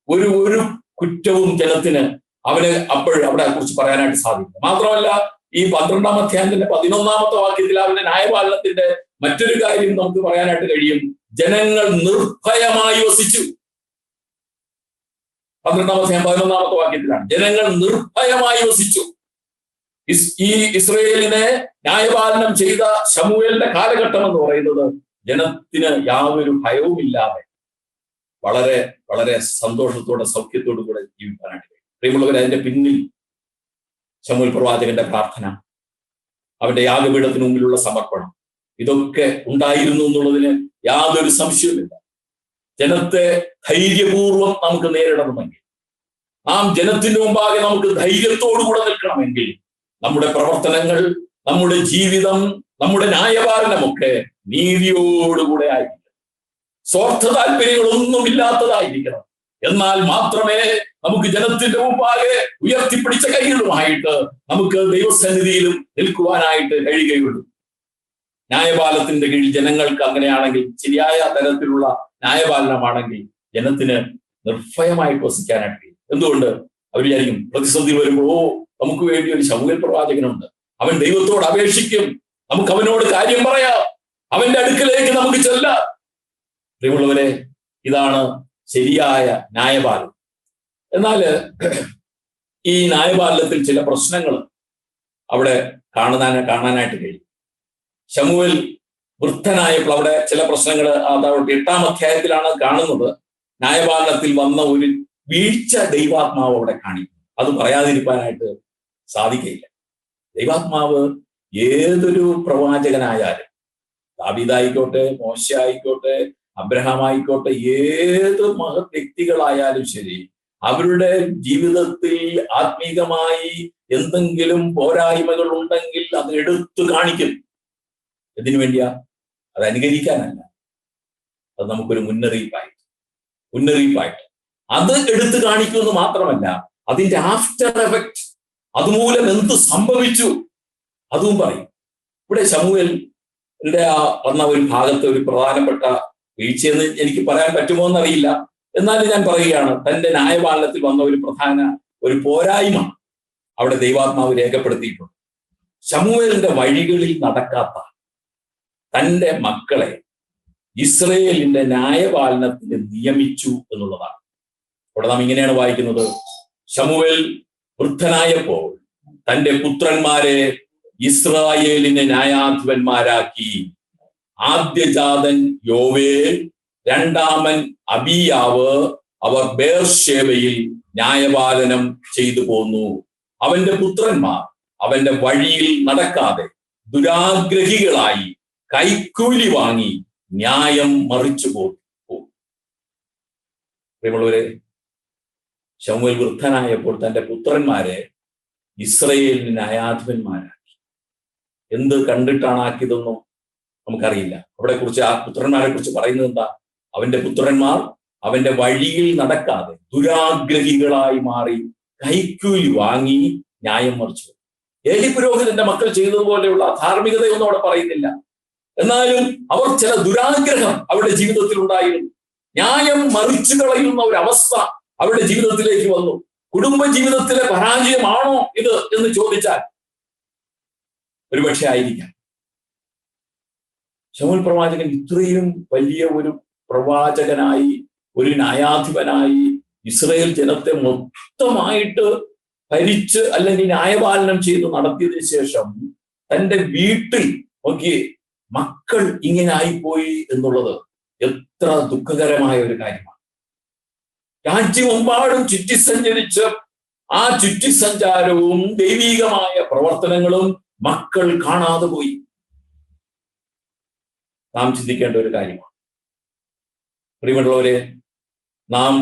ഒരു ഒരു കുറ്റവും ജനത്തിന് അവന് അവിടെ കുറിച്ച് പറയാനായിട്ട് സാധിക്കും. മാത്രമല്ല, ഈ 12-ാം അധ്യായത്തിന്റെ 11-ാമത്തെ വാക്യത്തിൽ അവന്റെ ന്യായപാലനത്തിന്റെ മറ്റൊരു കാര്യം നമുക്ക് പറയാനായിട്ട് കഴിയും. ജനങ്ങൾ നിർഭയമായി വസിച്ചു. 12-ാം അധ്യായം 11-ാമത്തെ വാക്യത്തിലാണ് ജനങ്ങൾ നിർഭയമായി വസിച്ചു. ഈ ഇസ്രയേലിനെ ന്യായപാലനം ചെയ്ത ശമൂവേലിന്റെ കാലഘട്ടം എന്ന് പറയുന്നത് ജനത്തിന് യാതൊരു ഭയവുമില്ലാതെ വളരെ വളരെ സന്തോഷത്തോടെ സൗഖ്യത്തോടു കൂടെ ജീവിക്കാനായിട്ട് കഴിയും. പ്രിയമുള്ളവരെ, അതിന്റെ പിന്നിൽ ശമൂവേൽ പ്രവാചകന്റെ പ്രാർത്ഥന, അവന്റെ യാഗപീഠത്തിന് മുമ്പിലുള്ള സമർപ്പണം, ഇതൊക്കെ ഉണ്ടായിരുന്നു എന്നുള്ളതിന് യാതൊരു സംശയവുമില്ല. ജനത്തെ ധൈര്യപൂർവം നമുക്ക് നേരിടണമെങ്കിൽ, നാം ജനത്തിന്റെ മുമ്പാകെ നമുക്ക് ധൈര്യത്തോടുകൂടെ നിൽക്കണമെങ്കിൽ, നമ്മുടെ പ്രവർത്തനങ്ങൾ, നമ്മുടെ ജീവിതം, നമ്മുടെ ന്യായപാലനമൊക്കെ നീതിയോടുകൂടെ ആയിരിക്കണം. സ്വാർത്ഥ താല്പര്യങ്ങളൊന്നും ഇല്ലാത്തതായിരിക്കണം. എന്നാൽ മാത്രമേ നമുക്ക് ജനത്തിന്റെ മുമ്പാകെ ഉയർത്തിപ്പിടിച്ച കൈകളുമായിട്ട് നമുക്ക് ദൈവസന്നിധിയിലും നിൽക്കുവാനായിട്ട് കഴിയുകയുള്ളൂ. ന്യായപാലനത്തിന്റെ കീഴിൽ ജനങ്ങൾക്ക് അങ്ങനെയാണെങ്കിൽ, ശരിയായ തരത്തിലുള്ള ന്യായപാലനമാണെങ്കിൽ ജനത്തിന് നിർഭയമായിട്ട് വസിക്കാനായിട്ട് കഴിയും. എന്തുകൊണ്ട്? അവർ വിചാരിക്കും, പ്രതിസന്ധി വരുമ്പോൾ നമുക്ക് വേണ്ടി ഒരു ശമൂവേൽ പ്രവാചകനുണ്ട്, അവൻ ദൈവത്തോട് അപേക്ഷിക്കും, നമുക്ക് അവനോട് കാര്യം പറയാം, അവന്റെ അടുക്കലേക്ക് നമുക്ക് ചെല്ലാം. പ്രിയമുള്ളവരെ, ഇതാണ് ശരിയായ ന്യായപാലനം. എന്നാൽ ഈ ന്യായപാലനത്തിൽ ചില പ്രശ്നങ്ങൾ അവിടെ കാണാനായിട്ട് കഴിയും. ശമൂവേൽ വൃദ്ധനായപ്പോൾ അവിടെ ചില പ്രശ്നങ്ങൾ അതവിടെ 8-ാം അധ്യായത്തിലാണ് കാണുന്നത്. ന്യായപാലനത്തിൽ വന്ന ഒരു വീഴ്ച ദൈവാത്മാവ് അവിടെ കാണിക്കും. അത് പറയാതിരിക്കാനായിട്ട് സാധിക്കില്ല. ദൈവാത്മാവ് ഏതൊരു പ്രവാചകനായാലും, ദാവീദായിക്കോട്ടെ, മോശ ആയിക്കോട്ടെ, അബ്രഹാം ആയിക്കോട്ടെ, ഏത് മഹത് വ്യക്തികളായാലും ശരി, അവരുടെ ജീവിതത്തിൽ ആത്മീകമായി എന്തെങ്കിലും പോരായ്മകൾ ഉണ്ടെങ്കിൽ അത് എടുത്തു കാണിക്കും. എന്തിനു വേണ്ടിയാ? അത് അനുകരിക്കാനല്ല, അത് നമുക്കൊരു മുന്നറിയിപ്പായിട്ട് അത് എടുത്തു കാണിക്കുമെന്ന് മാത്രമല്ല, അതിന്റെ ആഫ്റ്റർ എഫക്റ്റ്, അതുമൂലം എന്ത് സംഭവിച്ചു അതും പറയും. ഇവിടെ ശമൂവേലിന്റെ വന്ന ഒരു ഭാഗത്ത് ഒരു പ്രധാനപ്പെട്ട വീഴ്ചയെന്ന് എനിക്ക് പറയാൻ പറ്റുമോ എന്നറിയില്ല, എന്നാലും ഞാൻ പറയുകയാണ്, തന്റെ ന്യായപാലനത്തിൽ വന്ന ഒരു പ്രധാന ഒരു പോരായ്മ അവിടെ ദൈവാത്മാവ് രേഖപ്പെടുത്തിയിട്ടുണ്ട്. ശമൂവേലിന്റെ വഴികളിൽ നടക്കാത്ത തന്റെ മക്കളെ ഇസ്രയേലിന്റെ ന്യായപാലനത്തിന് നിയമിച്ചു എന്നുള്ളതാണ്. അവിടെ നാം ഇങ്ങനെയാണ് വായിക്കുന്നത്: ശമൂവേൽ വൃദ്ധനായപ്പോൾ തന്റെ പുത്രന്മാരെ ഇസ്രായേലിന് ന്യായാധിപന്മാരാക്കി. ആദ്യജാതൻ യോവേൽ, രണ്ടാമൻ അബിയാവ്. അവർ ബേർശേബയിൽ ന്യായപാലനം ചെയ്തു പോന്നു. അവന്റെ പുത്രന്മാർ അവന്റെ വഴിയിൽ നടക്കാതെ ദുരാഗ്രഹികളായി കൈക്കൂലി വാങ്ങി ന്യായം മറിച്ചു പോകും. പ്രിയമുള്ളവരെ, ശമൂവേൽ വൃദ്ധനായപ്പോൾ തന്റെ പുത്രന്മാരെ ഇസ്രയേലിന് ന്യായാധിപന്മാരാക്കി. എന്ത് കണ്ടിട്ടാണ് ആക്കിയതെന്നോ നമുക്കറിയില്ല. അവിടെ കുറിച്ച് ആ പുത്രന്മാരെ കുറിച്ച് പറയുന്നത് എന്താ? അവന്റെ പുത്രന്മാർ അവന്റെ വഴിയിൽ നടക്കാതെ ദുരാഗ്രഹികളായി മാറി കൈക്കൂലി വാങ്ങി ന്യായം മറിച്ചു. ഏലി പുരോഹിതന്റെ മക്കൾ ചെയ്തതുപോലെയുള്ള ധാർമ്മികതയൊന്നും അവിടെ പറയുന്നില്ല. എന്നാലും അവർ ചില ദുരാഗ്രഹം അവരുടെ ജീവിതത്തിൽ ഉണ്ടായിരുന്നു. ന്യായം മറിച്ചു കളയുന്ന ഒരു അവസ്ഥ അവരുടെ ജീവിതത്തിലേക്ക് വന്നു. കുടുംബ ജീവിതത്തിലെ പരാജയമാണോ ഇത് എന്ന് ചോദിച്ചാൽ ഒരുപക്ഷെ ആയിരിക്കാം. ശമൂവേൽ പ്രവാചകൻ ഇത്രയും വലിയ ഒരു പ്രവാചകനായി, ഒരു ന്യായാധിപനായി ഇസ്രായേൽ ജനത്തെ മൊത്തമായിട്ട് ഭരിച്ച് അല്ലെങ്കിൽ ന്യായപാലനം ചെയ്ത് നടത്തിയതിനു ശേഷം തന്റെ വീട്ടിൽ നോക്കിയേ മക്കൾ ഇങ്ങനെ ആയിപ്പോയി എന്നുള്ളത് എത്ര ദുഃഖകരമായ ഒരു കാര്യമാണ്. രാജ്യമെമ്പാടും ചുറ്റി സഞ്ചരിച്ച് ആ ചുറ്റിസഞ്ചാരവും ദൈവീകമായ പ്രവർത്തനങ്ങളും മക്കൾ കാണാതെ പോയി. നാം ചിന്തിക്കേണ്ട ഒരു കാര്യമാണ്. പ്രിയമുള്ളവരെ, നാം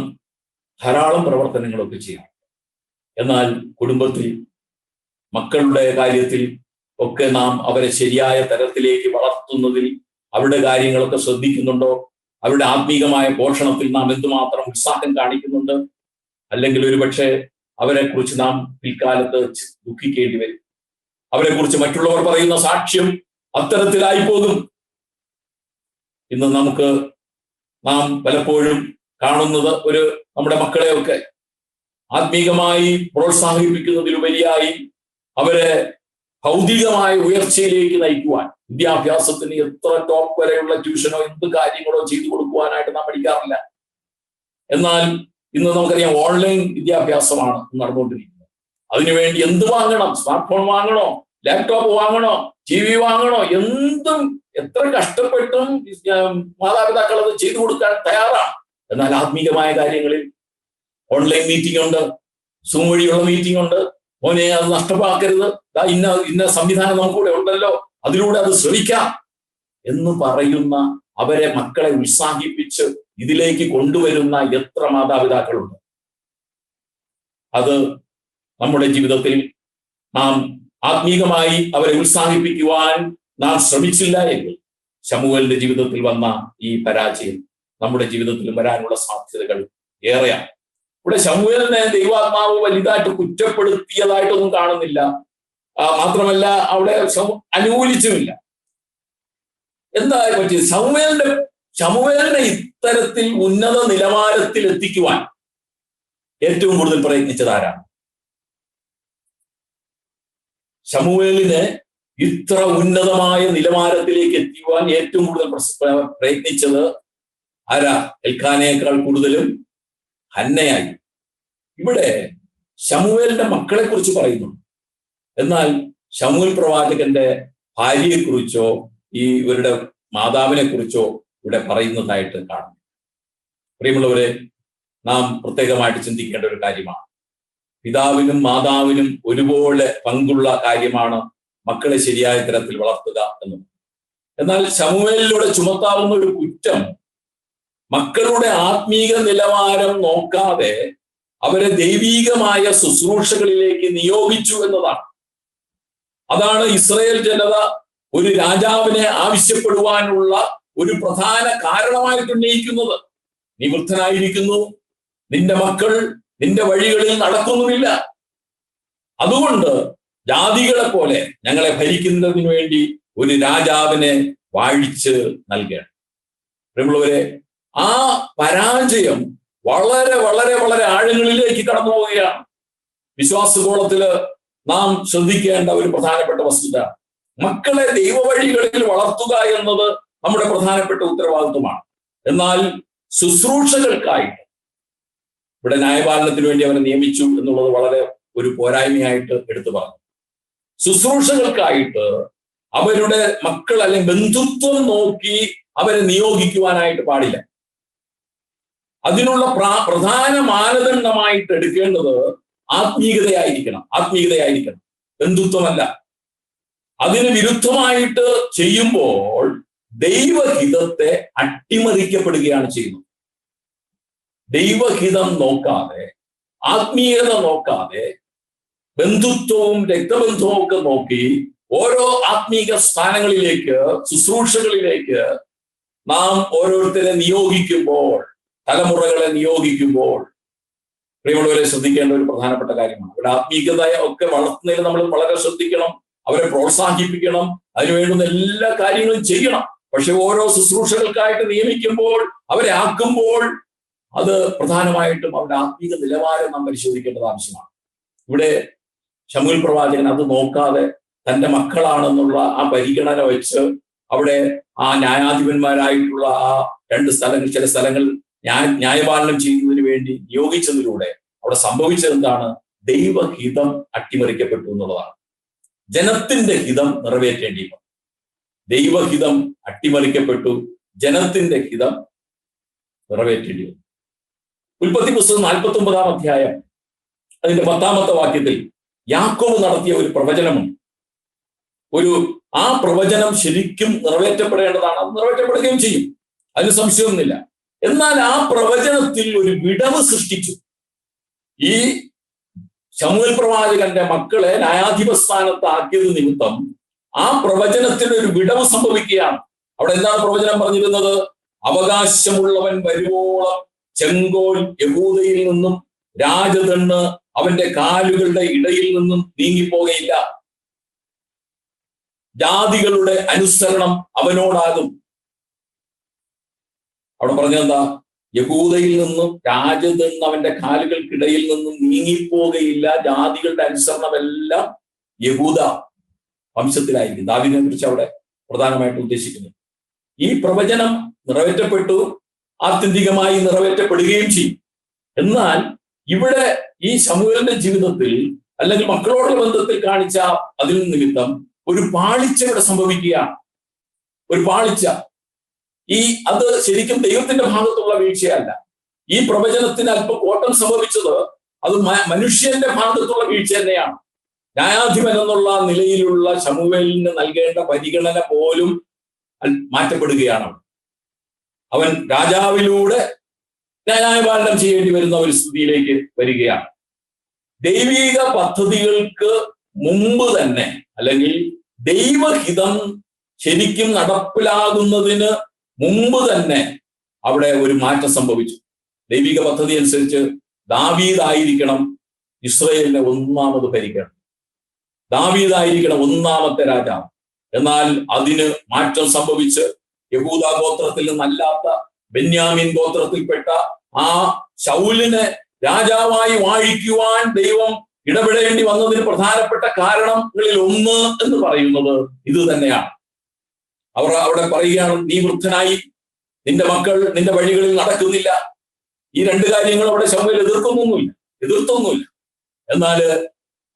ധാരാളം പ്രവർത്തനങ്ങളൊക്കെ ചെയ്യാം. എന്നാൽ കുടുംബത്തിൽ മക്കളുടെ കാര്യത്തിൽ ഒക്കെ നാം അവരെ ശരിയായ തരത്തിലേക്ക് വളർത്തുന്നതിൽ അവരുടെ കാര്യങ്ങളൊക്കെ ശ്രദ്ധിക്കുന്നുണ്ടോ? അവരുടെ ആത്മീകമായ പോഷണത്തിൽ നാം എന്തുമാത്രം ഉത്സാഹം കാണിക്കുന്നുണ്ട്? അല്ലെങ്കിൽ ഒരുപക്ഷെ അവരെ കുറിച്ച് നാം പിൽക്കാലത്ത് ദുഃഖിക്കേണ്ടി വരും. അവരെ കുറിച്ച് മറ്റുള്ളവർ പറയുന്ന സാക്ഷ്യം അത്തരത്തിലായി പോകും. ഇന്ന് നാം പലപ്പോഴും കാണുന്നത് നമ്മുടെ മക്കളെയൊക്കെ ആത്മീകമായി പ്രോത്സാഹിപ്പിക്കുന്നതിലുപരിയായി അവരെ ഭൗതികമായ ഉയർച്ചയിലേക്ക് നയിക്കുവാൻ വിദ്യാഭ്യാസത്തിന് എത്ര ടോപ്പ് വരെയുള്ള ട്യൂഷനോ എന്ത് കാര്യങ്ങളോ ചെയ്തു കൊടുക്കുവാനായിട്ട് നാം പഠിക്കാറില്ല. എന്നാൽ ഇന്ന് നമുക്കറിയാം, ഓൺലൈൻ വിദ്യാഭ്യാസമാണ് നടന്നുകൊണ്ടിരിക്കുന്നത്. അതിനുവേണ്ടി എന്ത് വാങ്ങണം? സ്മാർട്ട് ഫോൺ വാങ്ങണോ? ലാപ്ടോപ്പ് വാങ്ങണോ? TV വാങ്ങണോ? എന്തും എത്ര കഷ്ടപ്പെട്ടും മാതാപിതാക്കൾ അത് ചെയ്തു കൊടുക്കാൻ തയ്യാറാണ്. എന്നാൽ ആത്മീകമായ കാര്യങ്ങളിൽ ഓൺലൈൻ മീറ്റിംഗ് ഉണ്ട്, സൂം വഴിയുള്ള മീറ്റിംഗ് ഉണ്ട്. മോനെ, അത് നഷ്ടമാക്കരുത്, ഇന്ന സംവിധാനം നമുക്കൂടെ ഉണ്ടല്ലോ, അതിലൂടെ അത് ശ്രമിക്കാം എന്ന് പറയുന്ന അവരെ മക്കളെ ഉത്സാഹിപ്പിച്ച് ഇതിലേക്ക് കൊണ്ടുവരുന്ന എത്ര മാതാപിതാക്കളുണ്ട്. അത് നമ്മുടെ ജീവിതത്തിൽ നാം ആത്മീകമായി അവരെ ഉത്സാഹിപ്പിക്കുവാൻ നാം ശ്രമിച്ചില്ല എങ്കിൽ ശമൂവേലിന്റെ ജീവിതത്തിൽ വന്ന ഈ പരാജയം നമ്മുടെ ജീവിതത്തിൽ വരാനുള്ള സാധ്യതകൾ ഏറെയാണ്. ഇവിടെ ശമൂവേലിനെ ദൈവാത്മാവ് വലുതായിട്ട് കുറ്റപ്പെടുത്തിയതായിട്ടൊന്നും കാണുന്നില്ല. മാത്രമല്ല അവിടെ അനുകൂലിച്ചുമില്ല. എന്താ പറ്റിയത്? ശമൂവേലിനെ ഇത്തരത്തിൽ ഉന്നത നിലവാരത്തിൽ എത്തിക്കുവാൻ ഏറ്റവും കൂടുതൽ പ്രയത്നിച്ചത് ആരാണ്? ശമൂവേലിനെ ഇത്ര ഉന്നതമായ നിലവാരത്തിലേക്ക് എത്തിക്കുവാൻ ഏറ്റവും കൂടുതൽ പ്രയത്നിച്ചത് ആരാ? എൽക്കാനയേക്കാൾ കൂടുതലും ഹന്നയായി. ഇവിടെ ശമൂവേലിന്റെ മക്കളെ കുറിച്ച് പറയുന്നുണ്ട്. എന്നാൽ ശമൂവേൽ പ്രവാചകന്റെ ഭാര്യയെക്കുറിച്ചോ ഇവരുടെ മാതാവിനെ കുറിച്ചോ ഇവിടെ പറയുന്നതായിട്ട് കാണുന്നു. പ്രിയമുള്ളവരെ, നാം പ്രത്യേകമായിട്ട് ചിന്തിക്കേണ്ട ഒരു കാര്യമാണ്. പിതാവിനും മാതാവിനും ഒരുപോലെ പങ്കുള്ള കാര്യമാണ് മക്കളെ ശരിയായ തരത്തിൽ വളർത്തുക എന്നത്. എന്നാൽ ശമൂവേലിലൂടെ ചുമത്താവുന്ന ഒരു കുറ്റം മക്കളുടെ ആത്മീക നിലവാരം നോക്കാതെ അവരെ ദൈവീകമായ ശുശ്രൂഷകളിലേക്ക് നിയോഗിച്ചു എന്നതാണ്. അതാണ് ഇസ്രായേൽ ജനത ഒരു രാജാവിനെ ആവശ്യപ്പെടുവാനുള്ള ഒരു പ്രധാന കാരണമായിട്ട് ഉന്നയിക്കുന്നത്. നീ വൃദ്ധനായിരിക്കുന്നു, നിന്റെ മക്കൾ നിന്റെ വഴികളിൽ നടക്കുന്നുമില്ല, അതുകൊണ്ട് ജാതികളെ പോലെ ഞങ്ങളെ ഭരിക്കുന്നതിന് വേണ്ടി ഒരു രാജാവിനെ വാഴിച്ച് നൽകണം. പ്രിയമുള്ളവരെ, ആ പരാജയം വളരെ വളരെ വളരെ ആഴങ്ങളിലേക്ക് കടന്നു പോവുകയാണ്. വിശ്വാസഗോളത്തില് നാം ശ്രദ്ധിക്കേണ്ട ഒരു പ്രധാനപ്പെട്ട വസ്തുത, മക്കളെ ദൈവവഴികളിൽ വളർത്തുക എന്നത് നമ്മുടെ പ്രധാനപ്പെട്ട ഉത്തരവാദിത്വമാണ്. എന്നാൽ ശുശ്രൂഷകൾക്കായിട്ട് ഇവിടെ ന്യായപാലനത്തിന് വേണ്ടി അവനെ നിയമിച്ചു എന്നുള്ളത് വളരെ ഒരു പോരായ്മയായിട്ട് എടുത്തു പറഞ്ഞു. ശുശ്രൂഷകൾക്കായിട്ട് അവരുടെ മക്കൾ അല്ലെങ്കിൽ ബന്ധുത്വം നോക്കി അവരെ നിയോഗിക്കുവാനായിട്ട് പാടില്ല. അതിനുള്ള പ്രധാന മാനദണ്ഡമായിട്ട് എടുക്കേണ്ടത് ആത്മീയതയായിരിക്കണം. ബന്ധുത്വമല്ല. അതിന് വിരുദ്ധമായിട്ട് ചെയ്യുമ്പോൾ ദൈവഹിതത്തെ അട്ടിമറിക്കപ്പെടുകയാണ് ചെയ്യുന്നത്. ദൈവഹിതം നോക്കാതെ, ആത്മീയത നോക്കാതെ, ബന്ധുത്വവും രക്തബന്ധവും ഒക്കെ നോക്കി ഓരോ ആത്മീക സ്ഥാനങ്ങളിലേക്ക്, ശുശ്രൂഷകളിലേക്ക് നാം ഓരോരുത്തരെ നിയോഗിക്കുമ്പോൾ, തലമുറകളെ നിയോഗിക്കുമ്പോൾ, പ്രിയമുള്ളവരെ ശ്രദ്ധിക്കേണ്ട ഒരു പ്രധാനപ്പെട്ട കാര്യമാണ്. അവരുടെ ആത്മീയത ഒക്കെ വളർത്തുന്നതിൽ നമ്മൾ വളരെ ശ്രദ്ധിക്കണം. അവരെ പ്രോത്സാഹിപ്പിക്കണം, അതിനുവേണ്ടുന്ന എല്ലാ കാര്യങ്ങളും ചെയ്യണം. പക്ഷെ ഓരോ ശുശ്രൂഷകൾക്കായിട്ട് നിയമിക്കുമ്പോൾ, അവരെ ആക്കുമ്പോൾ, അത് പ്രധാനമായിട്ടും അവരുടെ ആത്മീക നിലവാരം നാം പരിശോധിക്കേണ്ടത് ആവശ്യമാണ്. ഇവിടെ ശമൂവേൽ പ്രവാചകൻ അത് നോക്കാതെ തന്റെ മക്കളാണെന്നുള്ള ആ പരിഗണന വെച്ച് അവിടെ ആ ന്യായാധിപന്മാരായിട്ടുള്ള ആ ചില സ്ഥലങ്ങൾ ന്യായപാലനം ചെയ്യുന്നതിന് വേണ്ടി നിയോഗിച്ചതിലൂടെ അവിടെ സംഭവിച്ചത് എന്താണ്? ദൈവഹിതം അട്ടിമറിക്കപ്പെട്ടു എന്നുള്ളതാണ്. ജനത്തിന്റെ ഹിതം നിറവേറ്റേണ്ടിയിരുന്നു. ദൈവഹിതം അട്ടിമറിക്കപ്പെട്ടു, ജനത്തിന്റെ ഹിതം നിറവേറ്റേണ്ടി വന്നു. ഉൽപ്പത്തി പുസ്തകം 49-ാം അധ്യായം അതിന്റെ 10-ാമത്തെ വാക്യത്തിൽ യാക്കോബ് നടത്തിയ ഒരു പ്രവചനമുണ്ട്. ആ പ്രവചനം ശരിക്കും നിറവേറ്റപ്പെടേണ്ടതാണ്. അത് നിറവേറ്റപ്പെടുകയും ചെയ്യും, അതിന് സംശയമൊന്നുമില്ല. എന്നാൽ ആ പ്രവചനത്തിൽ ഒരു വിടവ് സൃഷ്ടിച്ചു. ഈ ശമൂവേൽ പ്രവാചകന്റെ മക്കളെ ന്യായാധിപ സ്ഥാനത്താക്കിയത് നിമിത്തം ആ പ്രവചനത്തിന് ഒരു വിടവ് സംഭവിക്കുകയാണ്. അവിടെ എന്താണ് പ്രവചനം പറഞ്ഞിരുന്നത്? അവകാശമുള്ളവൻ വരുവോളം ചെങ്കോൽ യഹൂദയിൽ നിന്നും രാജദണ്ണ് അവന്റെ കാലുകളുടെ ഇടയിൽ നിന്നും നീങ്ങിപ്പോകയില്ല. ജാതികളുടെ അനുസരണം അവനോടാകും. അവിടെ പറഞ്ഞതെന്താ? യഹൂദയിൽ നിന്നും രാജദണ്ണ് അവന്റെ കാലുകൾക്കിടയിൽ നിന്നും നീങ്ങിപ്പോകയില്ല. ജാതികളുടെ അനുസരണമെല്ലാം യഹൂദ വംശത്തിലായിരിക്കും. ദാവീദിനെ കുറിച്ച് അവിടെ പ്രധാനമായിട്ട് ഉദ്ദേശിക്കുന്നത്. ഈ പ്രവചനം നിറവേറ്റപ്പെട്ടു, ആത്യന്തികമായി നിറവേറ്റപ്പെടുകയും ചെയ്യും. എന്നാൽ ഇവിടെ ഈ ശമൂവേലിന്റെ ജീവിതത്തിൽ അല്ലെങ്കിൽ മക്കളോടുള്ള ബന്ധത്തിൽ കാണിച്ച അതിൽ നിമിത്തം ഒരു പാളിച്ച ഇവിടെ സംഭവിക്കുകയാണ്. ഒരു പാളിച്ച. അത് ശരിക്കും ദൈവത്തിന്റെ ഭാഗത്തുള്ള വീഴ്ചയല്ല. ഈ പ്രവചനത്തിന് അല്പം കോട്ടം സംഭവിച്ചത് അത് മനുഷ്യന്റെ ഭാഗത്തുള്ള വീഴ്ച തന്നെയാണ്. ന്യായാധിപൻ എന്നുള്ള നിലയിലുള്ള ശമൂവേലിന് നൽകേണ്ട പരിഗണന പോലും മാറ്റപ്പെടുകയാണ്. അവൻ രാജാവിലൂടെ ന്യായപാലനം ചെയ്യേണ്ടി വരുന്ന ഒരു സ്ഥിതിയിലേക്ക് വരികയാണ്. ദൈവിക പദ്ധതികൾക്ക് മുമ്പ് തന്നെ അല്ലെങ്കിൽ ദൈവഹിതം ശരിക്കും നടപ്പിലാകുന്നതിന് മുമ്പ് തന്നെ അവിടെ ഒരു മാറ്റം സംഭവിച്ചു. ദൈവിക പദ്ധതി അനുസരിച്ച് ദാവീദായിരിക്കണം ഇസ്രായേലിനെ ഒന്നാമത് ഭരിക്കണം. ദാവീദായിരിക്കണം ഒന്നാമത്തെ രാജാവ്. എന്നാൽ അതിന് മാറ്റം സംഭവിച്ച് യഹൂദ ഗോത്രത്തിൽ നിന്നല്ലാത്ത ബെന്യാമീൻ ഗോത്രത്തിൽപ്പെട്ട ആ ശൗലിനെ രാജാവായി വാഴിക്കുവാൻ ദൈവം ഇടപെടേണ്ടി വന്നതിന് പ്രധാനപ്പെട്ട കാരണങ്ങളിൽ ഒന്ന് എന്ന് പറയുന്നത് ഇത് തന്നെയാണ്. അവർ അവിടെ പറയുകയാണ്, നീ വൃദ്ധനായി, നിന്റെ മക്കൾ നിന്റെ വഴികളിൽ നടക്കുന്നില്ല. ഈ രണ്ട് കാര്യങ്ങൾ അവിടെ ശമൂവേൽ എതിർത്തൊന്നുമില്ല. എന്നാൽ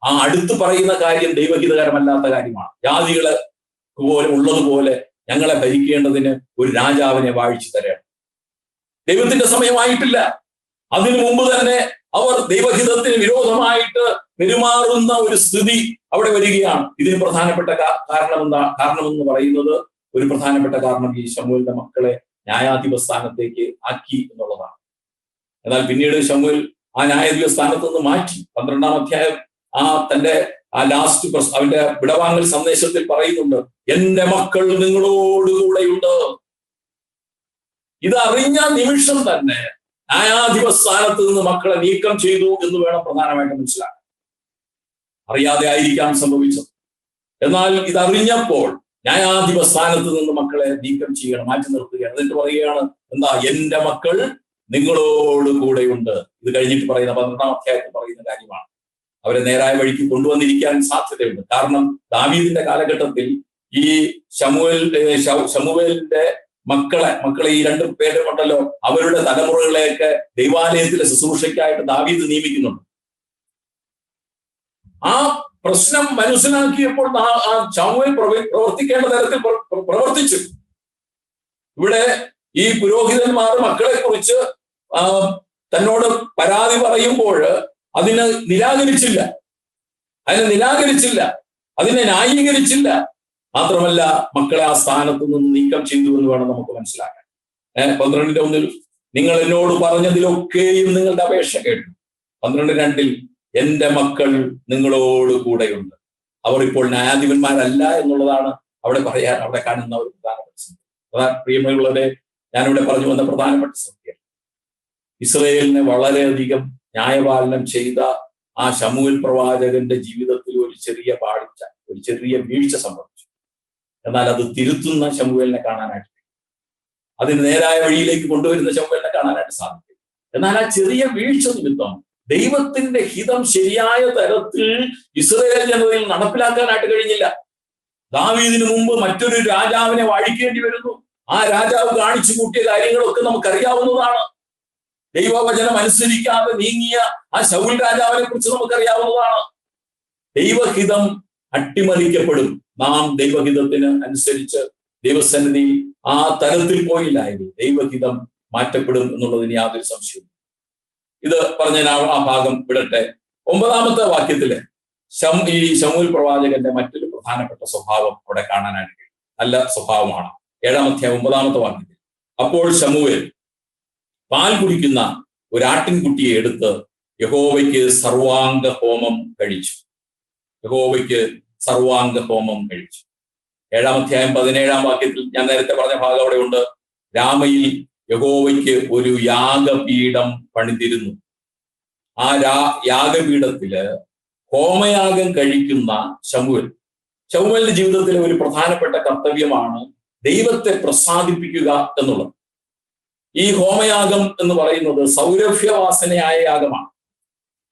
ആ അടുത്ത് പറയുന്ന കാര്യം ദൈവഹിതകരമല്ലാത്ത കാര്യമാണ്. ജാതികള് പോലെ ഉള്ളതുപോലെ ഞങ്ങളെ ഭരിക്കേണ്ടതിന് ഒരു രാജാവിനെ വാഴിച്ചു തരണം. ദൈവത്തിന്റെ സമയമായിട്ടില്ല. അതിനു മുമ്പ് തന്നെ അവർ ദൈവഹിതത്തിന് വിരോധമായിട്ട് പെരുമാറുന്ന ഒരു സ്ഥിതി അവിടെ വരികയാണ്. ഇതിന് പ്രധാനപ്പെട്ട കാരണമെന്ന് പറയുന്നത്, ഒരു പ്രധാനപ്പെട്ട കാരണം ഈ ശമൂവേലിന്റെ മക്കളെ ന്യായാധിപ സ്ഥാനത്തേക്ക് ആക്കി എന്നുള്ളതാണ്. എന്നാൽ പിന്നീട് ശമൂവേൽ ആ ന്യായാധിപ സ്ഥാനത്ത് നിന്ന് മാറ്റി 12-ാം അധ്യായം തന്റെ ലാസ്റ്റ് അവന്റെ വിടവാങ്ങൽ സന്ദേശത്തിൽ പറയുന്നുണ്ട്, എന്റെ മക്കൾ നിങ്ങളോടുകൂടെയുണ്ട്. ഇത് അറിഞ്ഞ നിമിഷം തന്നെ ന്യായാധിപ സ്ഥാനത്ത് നിന്ന് മക്കളെ നീക്കം ചെയ്തു എന്ന് വേണം പ്രധാനമായിട്ടും മനസ്സിലാക്കാൻ. അറിയാതെ ആയിരിക്കാം സംഭവിച്ചത്. എന്നാൽ ഇതറിഞ്ഞപ്പോൾ ന്യായാധിപ സ്ഥാനത്ത് നിന്ന് മക്കളെ നീക്കം ചെയ്യണം, മാറ്റി നിർത്തുകയാണ്. എന്നിട്ട് പറയുകയാണ്, എന്താ, എന്റെ മക്കൾ നിങ്ങളോട് കൂടെയുണ്ട്. ഇത് കഴിഞ്ഞിട്ട് പറയുന്ന 12-ാം അധ്യായത്തിൽ പറയുന്ന കാര്യമാണ്. അവരെ നേരായ വഴിക്ക് കൊണ്ടുവന്നിരിക്കാൻ സാധ്യതയുണ്ട്. കാരണം ദാവീദിന്റെ കാലഘട്ടത്തിൽ ഈ ശമൂവേലിന്റെ മക്കളെ ഈ 2 പേരുമുണ്ടല്ലോ, അവരുടെ തലമുറകളെയൊക്കെ ദൈവാലയത്തിലെ ശുശ്രൂഷയ്ക്കായിട്ട് ദാവീദ് നിയമിക്കുന്നുണ്ട്. ആ പ്രശ്നം മനസ്സിലാക്കിയപ്പോൾ ആ ശമൂവേൽ പ്രവർത്തിക്കേണ്ട തരത്തിൽ പ്രവർത്തിച്ചു. ഇവിടെ ഈ പുരോഹിതന്മാർ മക്കളെ കുറിച്ച് തന്നോട് പരാതി പറയുമ്പോൾ അതിനെ നിരാകരിച്ചില്ല, അതിനെ ന്യായീകരിച്ചില്ല. മാത്രമല്ല, മക്കളെ ആ സ്ഥാനത്ത് നിന്ന് നീക്കം ചെയ്തു എന്ന് വേണം നമുക്ക് മനസ്സിലാക്കാൻ. 12:1 നിങ്ങൾ എന്നോട് പറഞ്ഞതിലൊക്കെയും നിങ്ങളുടെ അപേക്ഷ കേട്ടു. 12:2 എന്റെ മക്കൾ നിങ്ങളോട് കൂടെയുണ്ട്. അവർ ഇപ്പോൾ ന്യായാധിപന്മാരല്ല എന്നുള്ളതാണ് അവിടെ കാണുന്ന ഒരു പ്രധാനപ്പെട്ട സത്യം. പ്രിയമുള്ളവരെ, ഞാനിവിടെ പറഞ്ഞു വന്ന പ്രധാനപ്പെട്ട സത്യം, ഇസ്രായേലിനെ വളരെയധികം ന്യായപാലനം ചെയ്ത ആ ശമൂവേൽ പ്രവാചകന്റെ ജീവിതത്തിൽ ഒരു ചെറിയ പാളിച്ച, ഒരു ചെറിയ വീഴ്ച സംഭവിച്ചു. എന്നാൽ അത് തിരുത്തുന്ന ശമൂവേലിനെ കാണാനായിട്ട്, അതിന് നേരായ വഴിയിലേക്ക് കൊണ്ടുവരുന്ന ശമൂവേലിനെ കാണാനായിട്ട് സാധിക്കും. എന്നാൽ ആ ചെറിയ വീഴ്ച നിമിത്തം ദൈവത്തിന്റെ ഹിതം ശരിയായ തരത്തിൽ ഇസ്രായേൽ ജനതയിൽ നടപ്പിലാക്കാനായിട്ട് കഴിഞ്ഞില്ല. ദാവീദിന് മുമ്പ് മറ്റൊരു രാജാവിനെ വാഴിക്കേണ്ടി വരുന്നു. ആ രാജാവ് കാണിച്ചു കൂട്ടിയ കാര്യങ്ങളൊക്കെ നമുക്കറിയാവുന്നതാണ്. ദൈവവചനം അനുസരിക്കാതെ നീങ്ങിയ ആ ശൗൽ രാജാവിനെ കുറിച്ച് നമുക്കറിയാവുന്നതാണ്. ദൈവഹിതം അട്ടിമറിക്കപ്പെടും. നാം ദൈവഹിതത്തിന് അനുസരിച്ച് ദൈവസന്നിധി ആ തലത്തിൽ പോയില്ലായിരുന്നു, ദൈവഹിതം മാറ്റപ്പെടും എന്നുള്ളതിന് യാതൊരു സംശയവും. ഇത് പറഞ്ഞ ആ ഭാഗം വിടട്ടെ. 9-ാമത്തെ വാക്യത്തില് ഈ ശമൂവേൽ പ്രവാചകന്റെ മറ്റൊരു പ്രധാനപ്പെട്ട സ്വഭാവം അവിടെ കാണാനായിട്ട് കഴിയും. നല്ല സ്വഭാവമാണ്. 7-ാം അധ്യായം 9-ാമത്തെ വാക്യത്തിൽ, അപ്പോൾ ശമൂവേൽ പാൽ കുടിക്കുന്ന ഒരു ആട്ടിൻകുട്ടിയെ എടുത്ത് യഹോവയ്ക്ക് സർവാംഗ ഹോമം കഴിച്ചു. 7-ാം അധ്യായം 17-ാം വാക്യത്തിൽ ഞാൻ നേരത്തെ പറഞ്ഞ ഭാഗം അവിടെ ഉണ്ട്. രാമയിൽ യഹോവയ്ക്ക് ഒരു യാഗപീഠം പണിതിരുന്നു. ആ യാഗപീഠത്തില് ഹോമയാഗം കഴിക്കുന്ന ശമൂവേലിന്റെ ജീവിതത്തിലെ ഒരു പ്രധാനപ്പെട്ട കർത്തവ്യമാണ് ദൈവത്തെ പ്രസാദിപ്പിക്കുക എന്നുള്ളത്. ഈ ഹോമയാഗം എന്ന് പറയുന്നത് സൗരഭ്യവാസനയായ യാഗമാണ്.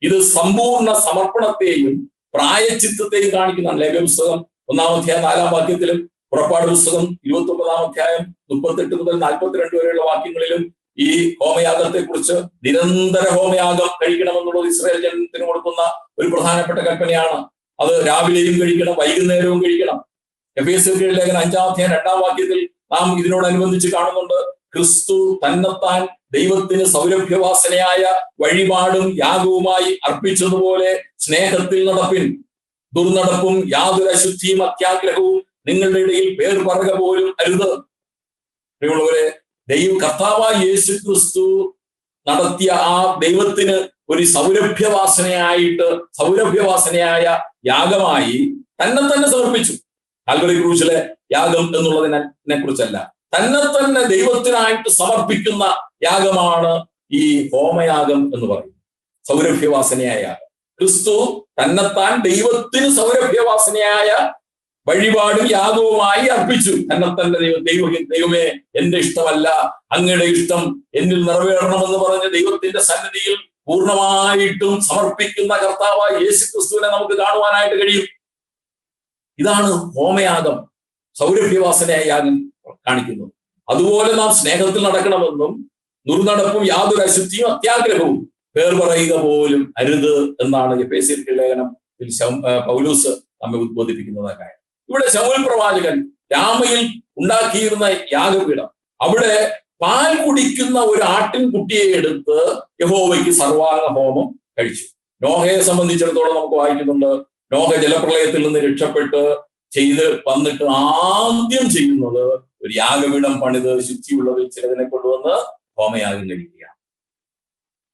ഇത് സമ്പൂർണ്ണ സമർപ്പണത്തെയും പ്രായച്ചിത്തത്തെയും കാണിക്കുന്ന ലേവ്യ പുസ്തകം 1-ാം അധ്യായം 4-ാം വാക്യത്തിലും പുറപ്പാട് പുസ്തകം 29-ാം അധ്യായം 38 മുതൽ 42 വരെയുള്ള വാക്യങ്ങളിലും ഈ ഹോമയാഗത്തെ കുറിച്ച്, നിരന്തര ഹോമയാഗം കഴിക്കണമെന്നുള്ളത് ഇസ്രായേൽ ജനത്തിന് കൊടുക്കുന്ന ഒരു പ്രധാനപ്പെട്ട കൽപ്പനയാണ്. അത് രാവിലെയും കഴിക്കണം, വൈകുന്നേരവും കഴിക്കണം. എഫേസ്യർ ലേഖനം 5-ാം അധ്യായം 2-ാം വാക്യത്തിൽ നാം ഇതിനോടനുബന്ധിച്ച് കാണുന്നുണ്ട്, ക്രിസ്തു തന്നെത്താൻ ദൈവത്തിന് സൗരഭ്യവാസനയായ വഴിപാടും യാഗവുമായി അർപ്പിച്ചതുപോലെ സ്നേഹത്തിൽ നടപ്പിൻ. ദുർനടപ്പും യാതൊരു അശുദ്ധിയും അത്യാഗ്രഹവും നിങ്ങളുടെ ഇടയിൽ പേർ പറയുക പോലും അരുത്. പ്രിയമുള്ളവരെ, കർത്താവായ യേശു ക്രിസ്തു നടത്തിയ ആ ദൈവത്തിന് ഒരു സൗരഭ്യവാസനയായ യാഗമായി തന്നെ സമർപ്പിച്ചു. കാൽവറി ക്രൂശിലെ യാഗം എന്നുള്ളതിനെ കുറിച്ചല്ല, തന്നെ ദൈവത്തിനായിട്ട് സമർപ്പിക്കുന്ന യാഗമാണ് ഈ ഹോമയാഗം എന്ന് പറയുന്നത്. സൗരഭ്യവാസനയായ യാഗം. ക്രിസ്തു തന്നെത്താൻ ദൈവത്തിന് സൗരഭ്യവാസനയായ വഴിപാടും യാഗവുമായി അർപ്പിച്ചു. തന്നെ ദൈവമേ, എന്റെ ഇഷ്ടമല്ല അങ്ങയുടെ ഇഷ്ടം എന്നിൽ നിറവേറണമെന്ന് പറഞ്ഞ് ദൈവത്തിന്റെ സന്നിധിയിൽ പൂർണ്ണമായിട്ടും സമർപ്പിക്കുന്ന കർത്താവായ യേശു ക്രിസ്തുവിനെ നമുക്ക് കാണുവാനായിട്ട് കഴിയും. ഇതാണ് ഹോമയാഗം, സൗരഭ്യവാസനയായ യാഗം കാണിക്കുന്നത്. അതുപോലെ നാം സ്നേഹത്തിൽ നടക്കണമെന്നും ദുർനടപ്പും യാതൊരു അശുദ്ധിയും അത്യാഗ്രഹവും പേർ പറയുക പോലും അരുത് എന്നാണ് എഫേസ്യർക്ക് ലേഖനത്തിൽ പൗലൂസ് നമ്മെ ഉദ്ബോധിപ്പിക്കുന്നത് കാര്യം. ഇവിടെ ശമൂവേൽ പ്രവാചകൻ രാമയിൽ ഉണ്ടാക്കിയിരുന്ന യാഗപീഠം, അവിടെ പാൽ കുടിക്കുന്ന ഒരു ആട്ടിൻകുട്ടിയെ എടുത്ത് യഹോവയ്ക്ക് സർവാംഗ ഹോമം കഴിച്ചു. നോഹയെ സംബന്ധിച്ചിടത്തോളം നമുക്ക് വായിക്കുന്നുണ്ട്, നോഹ ജലപ്രളയത്തിൽ നിന്ന് രക്ഷപ്പെട്ട് ചെയ്ത് വന്നിട്ട് ആദ്യം ചെയ്യുന്നത് ഒരു യാഗപീഠം പണിത് ശുചിയുള്ളതിൽ ചിലതിനെ കൊണ്ടുവന്ന് ഹോമയാഗം കഴിക്കുകയാണ്.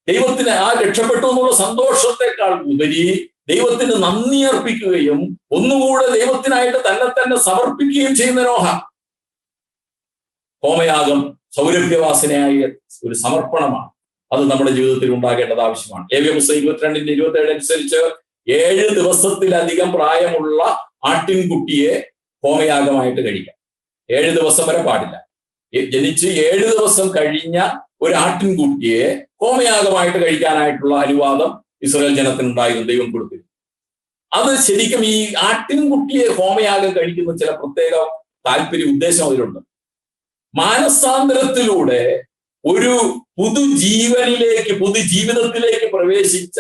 ദൈവത്തിന് ആ രക്ഷപ്പെട്ടു എന്നുള്ള സന്തോഷത്തെക്കാൾ ഉപരി ദൈവത്തിന് നന്ദി അർപ്പിക്കുകയും ഒന്നുകൂടെ ദൈവത്തിനായിട്ട് തന്നെ സമർപ്പിക്കുകയും ചെയ്യുന്ന നോഹ. ഹോമയാഗം സൗരഭ്യവാസനയായ ഒരു സമർപ്പണമാണ്. അത് നമ്മുടെ ജീവിതത്തിൽ ഉണ്ടാകേണ്ടത് ആവശ്യമാണ്. ലേവ്യ പുസ്തകം 22:27 അനുസരിച്ച് 7 ദിവസത്തിലധികം പ്രായമുള്ള ആട്ടിൻകുട്ടിയെ ഹോമയാഗമായിട്ട് കഴിക്കാം. 7 ദിവസം വരെ പാടില്ല. ജനിച്ച് 7 ദിവസം കഴിഞ്ഞ ഒരു ആട്ടിൻകുട്ടിയെ ഹോമയാഗമായിട്ട് കഴിക്കാനായിട്ടുള്ള അനുവാദം ഇസ്രായേൽ ജനത്തിനുണ്ടായിരുന്നു, ദൈവം കൊടുത്തിരുന്നു. അത് ശരിക്കും ഈ ആട്ടിൻകുട്ടിയെ ഹോമയാഗം കഴിക്കുന്ന ചില പ്രത്യേക താല്പര്യ ഉദ്ദേശം അതിലുണ്ട്. മാനസാന്തരത്തിലൂടെ ഒരു പുതുജീവിതത്തിലേക്ക് പ്രവേശിച്ച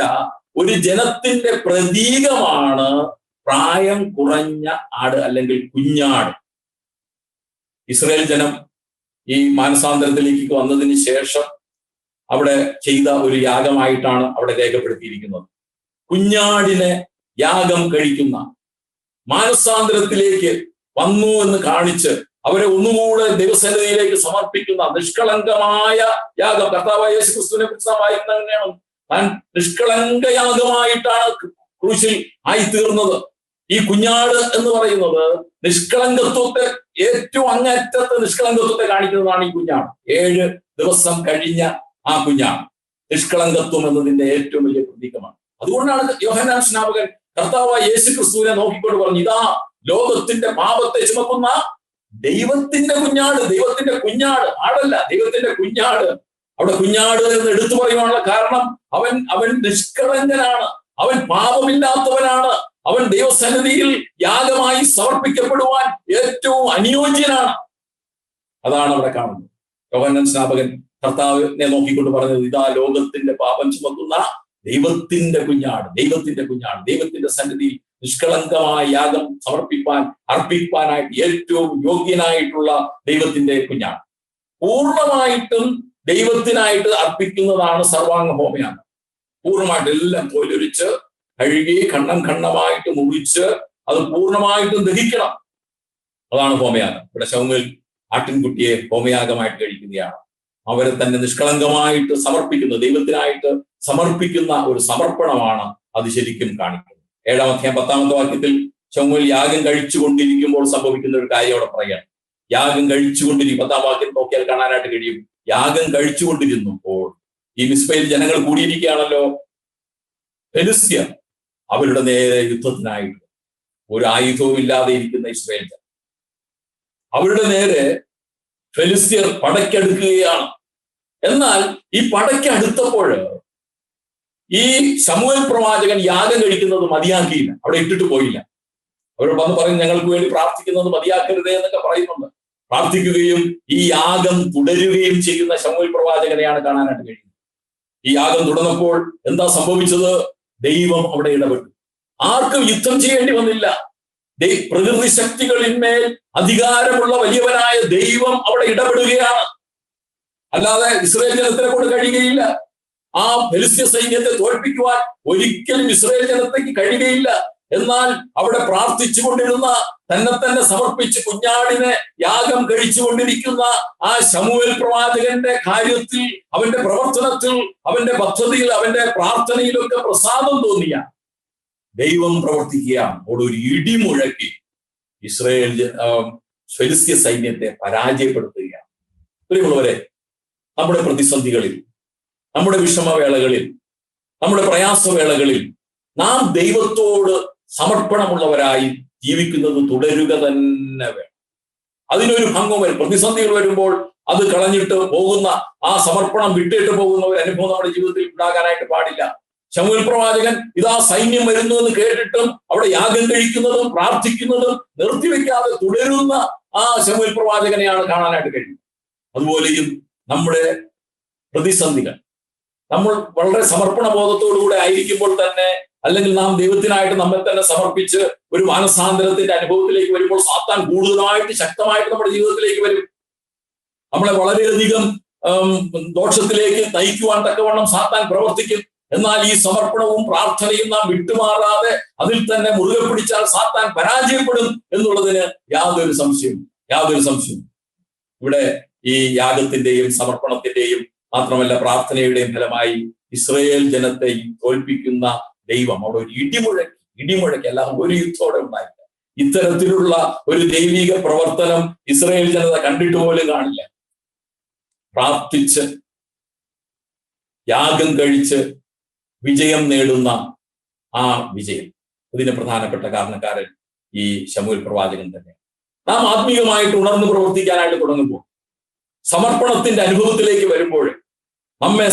ഒരു ജനത്തിന്റെ പ്രതീകമാണ് പ്രായം കുറഞ്ഞ ആട് അല്ലെങ്കിൽ കുഞ്ഞാട്. ഇസ്രായേൽ ജനം ഈ മാനസാന്തരത്തിലേക്ക് വന്നതിന് ശേഷം അവിടെ ചെയ്ത ഒരു യാഗമായിട്ടാണ് അവിടെ രേഖപ്പെടുത്തിയിരിക്കുന്നത്. കുഞ്ഞാടിനെ യാഗം കഴിക്കുന്ന, മാനസാന്തരത്തിലേക്ക് വന്നു എന്ന് കാണിച്ച് അവരെ ഒന്നുകൂടെ ദൈവസന്നിധിയിലേക്ക് സമർപ്പിക്കുന്ന നിഷ്കളങ്കമായ യാഗം. കർത്താവായ യേശു ക്രിസ്തുവിനെ കുറിച്ച് നാം വായിക്കുന്നത് തന്നെയാണ്. താൻ നിഷ്കളങ്ക യാഗമായിട്ടാണ് ക്രൂശിൽ ആയിത്തീർന്നത്. ഈ കുഞ്ഞാട് എന്ന് പറയുന്നത് നിഷ്കളങ്കത്വത്തെ, ഏറ്റവും അങ്ങേറ്റത്തെ നിഷ്കളങ്കത്വത്തെ കാണിക്കുന്നതാണ് ഈ കുഞ്ഞാട്. 7 ദിവസം കഴിഞ്ഞ ആ കുഞ്ഞാട് നിഷ്കളങ്കത്വം എന്നതിന്റെ ഏറ്റവും വലിയ പ്രതീകമാണ്. അതുകൊണ്ടാണ് യോഹന്നാൻ സ്നാപകൻ കർത്താവായ യേശു ക്രിസ്തുവിനെ നോക്കിക്കൊണ്ട് പറഞ്ഞു, ഇതാ ലോകത്തിന്റെ പാപത്തെ ചുമക്കുന്ന ദൈവത്തിന്റെ കുഞ്ഞാട്. ദൈവത്തിന്റെ കുഞ്ഞാട്, ആടല്ല, ദൈവത്തിന്റെ കുഞ്ഞാട്. അവിടെ കുഞ്ഞാട് എന്ന് എടുത്തു പറയുവാനുള്ള കാരണം അവൻ നിഷ്കളങ്കനാണ്, അവൻ പാപമില്ലാത്തവനാണ്, അവൻ ദൈവസന്നിധിയിൽ യാഗമായി സമർപ്പിക്കപ്പെടുവാൻ ഏറ്റവും അനുയോജ്യനാണ്. അതാണ് അവിടെ കാണുന്നത്. യോഹന്നാൻ സ്നാപകൻ കർത്താവിനെ നോക്കിക്കൊണ്ട് പറഞ്ഞത്, ഇതാ ലോകത്തിന്റെ പാപം ചുമക്കുന്ന ദൈവത്തിന്റെ കുഞ്ഞാട്, ദൈവത്തിന്റെ കുഞ്ഞാട്. ദൈവത്തിന്റെ സന്നിധിയിൽ നിഷ്കളങ്കമായ യാഗം അർപ്പിക്കാനായിട്ട് ഏറ്റവും യോഗ്യനായിട്ടുള്ള ദൈവത്തിന്റെ കുഞ്ഞാട്. പൂർണ്ണമായിട്ടും ദൈവത്തിനായിട്ട് അർപ്പിക്കുന്നതാണ് സർവാംഗ ഹോമയാഗം. പൂർണ്ണമായിട്ട് എല്ലാം തോലൊരിച്ച് കഴുകി ഖണ്ഡമായിട്ട് മുറിച്ച് അത് പൂർണ്ണമായിട്ടും ദഹിക്കണം. അതാണ് ഹോമയാഗം. ഇവിടെ ശമൂവേൽ ആട്ടിൻകുട്ടിയെ ഹോമയാഗമായിട്ട് കഴിക്കുകയാണ്. അവരെ തന്നെ നിഷ്കളങ്കമായിട്ട് സമർപ്പിക്കുന്ന, ദൈവത്തിനായിട്ട് സമർപ്പിക്കുന്ന ഒരു സമർപ്പണമാണ് അത് ശരിക്കും കാണിക്കുന്നത്. 7-ാം അധ്യായം 10-ാമത്തെ വാക്യത്തിൽ ശമൂവേൽ യാഗം കഴിച്ചുകൊണ്ടിരിക്കുമ്പോൾ സംഭവിക്കുന്ന ഒരു കാര്യം അവിടെ പറയാണ്. യാഗം കഴിച്ചുകൊണ്ടിരിക്കും. 10-ാം വാക്യം നോക്കിയാൽ കാണാനായിട്ട് കഴിയും. യാഗം കഴിച്ചുകൊണ്ടിരുന്നപ്പോൾ ഈ മിസ്പയിൽ ജനങ്ങൾ കൂടിയിരിക്കുകയാണല്ലോ. ഫെലിസ്ത്യർ അവരുടെ നേരെ യുദ്ധത്തിനായിട്ട്, ഒരു ആയുധവും ഇല്ലാതെ ഇരിക്കുന്ന ഇസ്രായേൽ ജനം, അവരുടെ നേരെ ഫെലിസ്ത്യർ പടയ്ക്കടുക്കുകയാണ്. എന്നാൽ ഈ പടയ്ക്കടുത്തപ്പോൾ ഈ ശമൂവേൽ പ്രവാചകൻ യാഗം കഴിക്കുന്നത് മതിയാക്കിയില്ല, അവിടെ ഇട്ടിട്ട് പോയില്ല. അവർ വന്ന് പറയും, ഞങ്ങൾക്ക് വേണ്ടി പ്രാർത്ഥിക്കുന്നത് മതിയാക്കരുതേ എന്നൊക്കെ പറയുന്നുണ്ട്. പ്രാർത്ഥിക്കുകയും ഈ യാഗം തുടരുകയും ചെയ്യുന്ന ശമൂവേൽ പ്രവാചകനെയാണ് കാണാനായിട്ട് കഴിയുന്നത്. ഈ യാഗം തുടർന്നപ്പോൾ എന്താ സംഭവിച്ചത്? ദൈവം അവിടെ ഇടപെട്ടു. ആർക്കും യുദ്ധം ചെയ്യേണ്ടി വന്നില്ല. പ്രകൃതി ശക്തികളിന്മേൽ അധികാരമുള്ള വലിയവനായ ദൈവം അവിടെ ഇടപെടുകയാണ്. അല്ലാതെ ഇസ്രായേൽ ജനത്തിനെ കൊണ്ട് കഴിയുകയില്ല. ആ ഫെലിസ്ത്യ സൈന്യത്തെ തോൽപ്പിക്കുവാൻ ഒരിക്കലും ഇസ്രായേൽ ജനത്തേക്ക് കഴിയുകയില്ല. എന്നാൽ അവിടെ പ്രാർത്ഥിച്ചുകൊണ്ടിരുന്ന, തന്നെ സമർപ്പിച്ച് കുഞ്ഞാടിനെ യാഗം കഴിച്ചുകൊണ്ടിരിക്കുന്ന ആ ശമൂവേൽ പ്രവാചകന്റെ കാര്യത്തിൽ, അവന്റെ പ്രവർത്തനത്തിൽ, അവന്റെ പദ്ധതിയിൽ, അവന്റെ പ്രാർത്ഥനയിലൊക്കെ പ്രസാദം തോന്നിയ ദൈവം പ്രവർത്തിക്കുകയാണ്. അവിടെ ഒരു ഇടിമുഴക്കി ഫെലിസ്ത്യ സൈന്യത്തെ പരാജയപ്പെടുത്തുകയാണ്. പ്രിയമുള്ളവരെ, നമ്മുടെ പ്രതിസന്ധികളിൽ, നമ്മുടെ വിഷമവേളകളിൽ, നമ്മുടെ പ്രയാസവേളകളിൽ നാം ദൈവത്തോട് സമർപ്പണമുള്ളവരായി ജീവിക്കുന്നത് തുടരുക തന്നെ വേണം. അതിനൊരു ഭംഗം വരും. പ്രതിസന്ധികൾ വരുമ്പോൾ അത് കളഞ്ഞിട്ട് പോകുന്ന, ആ സമർപ്പണം വിട്ടിട്ട് പോകുന്ന ഒരു അനുഭവം നമ്മുടെ ജീവിതത്തിൽ ഉണ്ടാകാനായിട്ട് പാടില്ല. ശമൂവേൽ പ്രവാചകൻ ഇതാ സൈന്യം വരുന്നു എന്ന് കേട്ടിട്ടും അവിടെ യാഗം കഴിക്കുന്നതും പ്രാർത്ഥിക്കുന്നതും നിർത്തിവെക്കാതെ തുടരുന്ന ആ ശമൂവേൽ പ്രവാചകനെയാണ് കാണാനായിട്ട് കഴിയുന്നത്. അതുപോലെയും നമ്മുടെ പ്രതിസന്ധികൾ, നമ്മൾ വളരെ സമർപ്പണ ബോധത്തോടുകൂടെ ആയിരിക്കുമ്പോൾ തന്നെ, അല്ലെങ്കിൽ നാം ദൈവത്തിനായിട്ട് നമ്മെ തന്നെ സമർപ്പിച്ച് ഒരു മാനസാന്തരത്തിന്റെ അനുഭവത്തിലേക്ക് വരുമ്പോൾ സാത്താൻ കൂടുതലായിട്ട് ശക്തമായിട്ട് നമ്മുടെ ജീവിതത്തിലേക്ക് വരും. നമ്മളെ വളരെയധികം ദോഷത്തിലേക്ക് നയിക്കുവാൻ തക്കവണ്ണം സാത്താൻ പ്രവർത്തിക്കും. എന്നാൽ ഈ സമർപ്പണവും പ്രാർത്ഥനയും നാം വിട്ടുമാറാതെ അതിൽ തന്നെ മുറുകെ പിടിച്ചാൽ സാത്താൻ പരാജയപ്പെടും എന്നുള്ളതിന് യാതൊരു സംശയവും. ഇവിടെ ഈ യാഗത്തിന്റെയും സമർപ്പണത്തിന്റെയും മാത്രമല്ല പ്രാർത്ഥനയുടെയും ഫലമായി ഇസ്രായേൽ ജനത്തെ തോൽപ്പിക്കുന്ന ദൈവം അവിടെ ഒരു ഇടിമുഴക്കി എല്ലാം ഒരു യുദ്ധത്തോടെ ഉണ്ടായില്ല. ഇത്തരത്തിലുള്ള ഒരു ദൈവിക പ്രവർത്തനം ഇസ്രായേൽ ജനത കണ്ടിട്ട് പോലും കാണില്ല. പ്രാർത്ഥിച്ച് യാഗം കഴിച്ച് വിജയം നേടുന്ന ആ വിജയം, ഇതിന് പ്രധാനപ്പെട്ട കാരണക്കാരൻ ഈ ശമൂവേൽ പ്രവാചകൻ തന്നെ. നാം ആത്മീയമായിട്ട് ഉണർന്ന് പ്രവർത്തിക്കാനായിട്ട് തുടങ്ങുമ്പോൾ, സമർപ്പണത്തിന്റെ അനുഭവത്തിലേക്ക് വരുമ്പോൾ നമ്മിൽ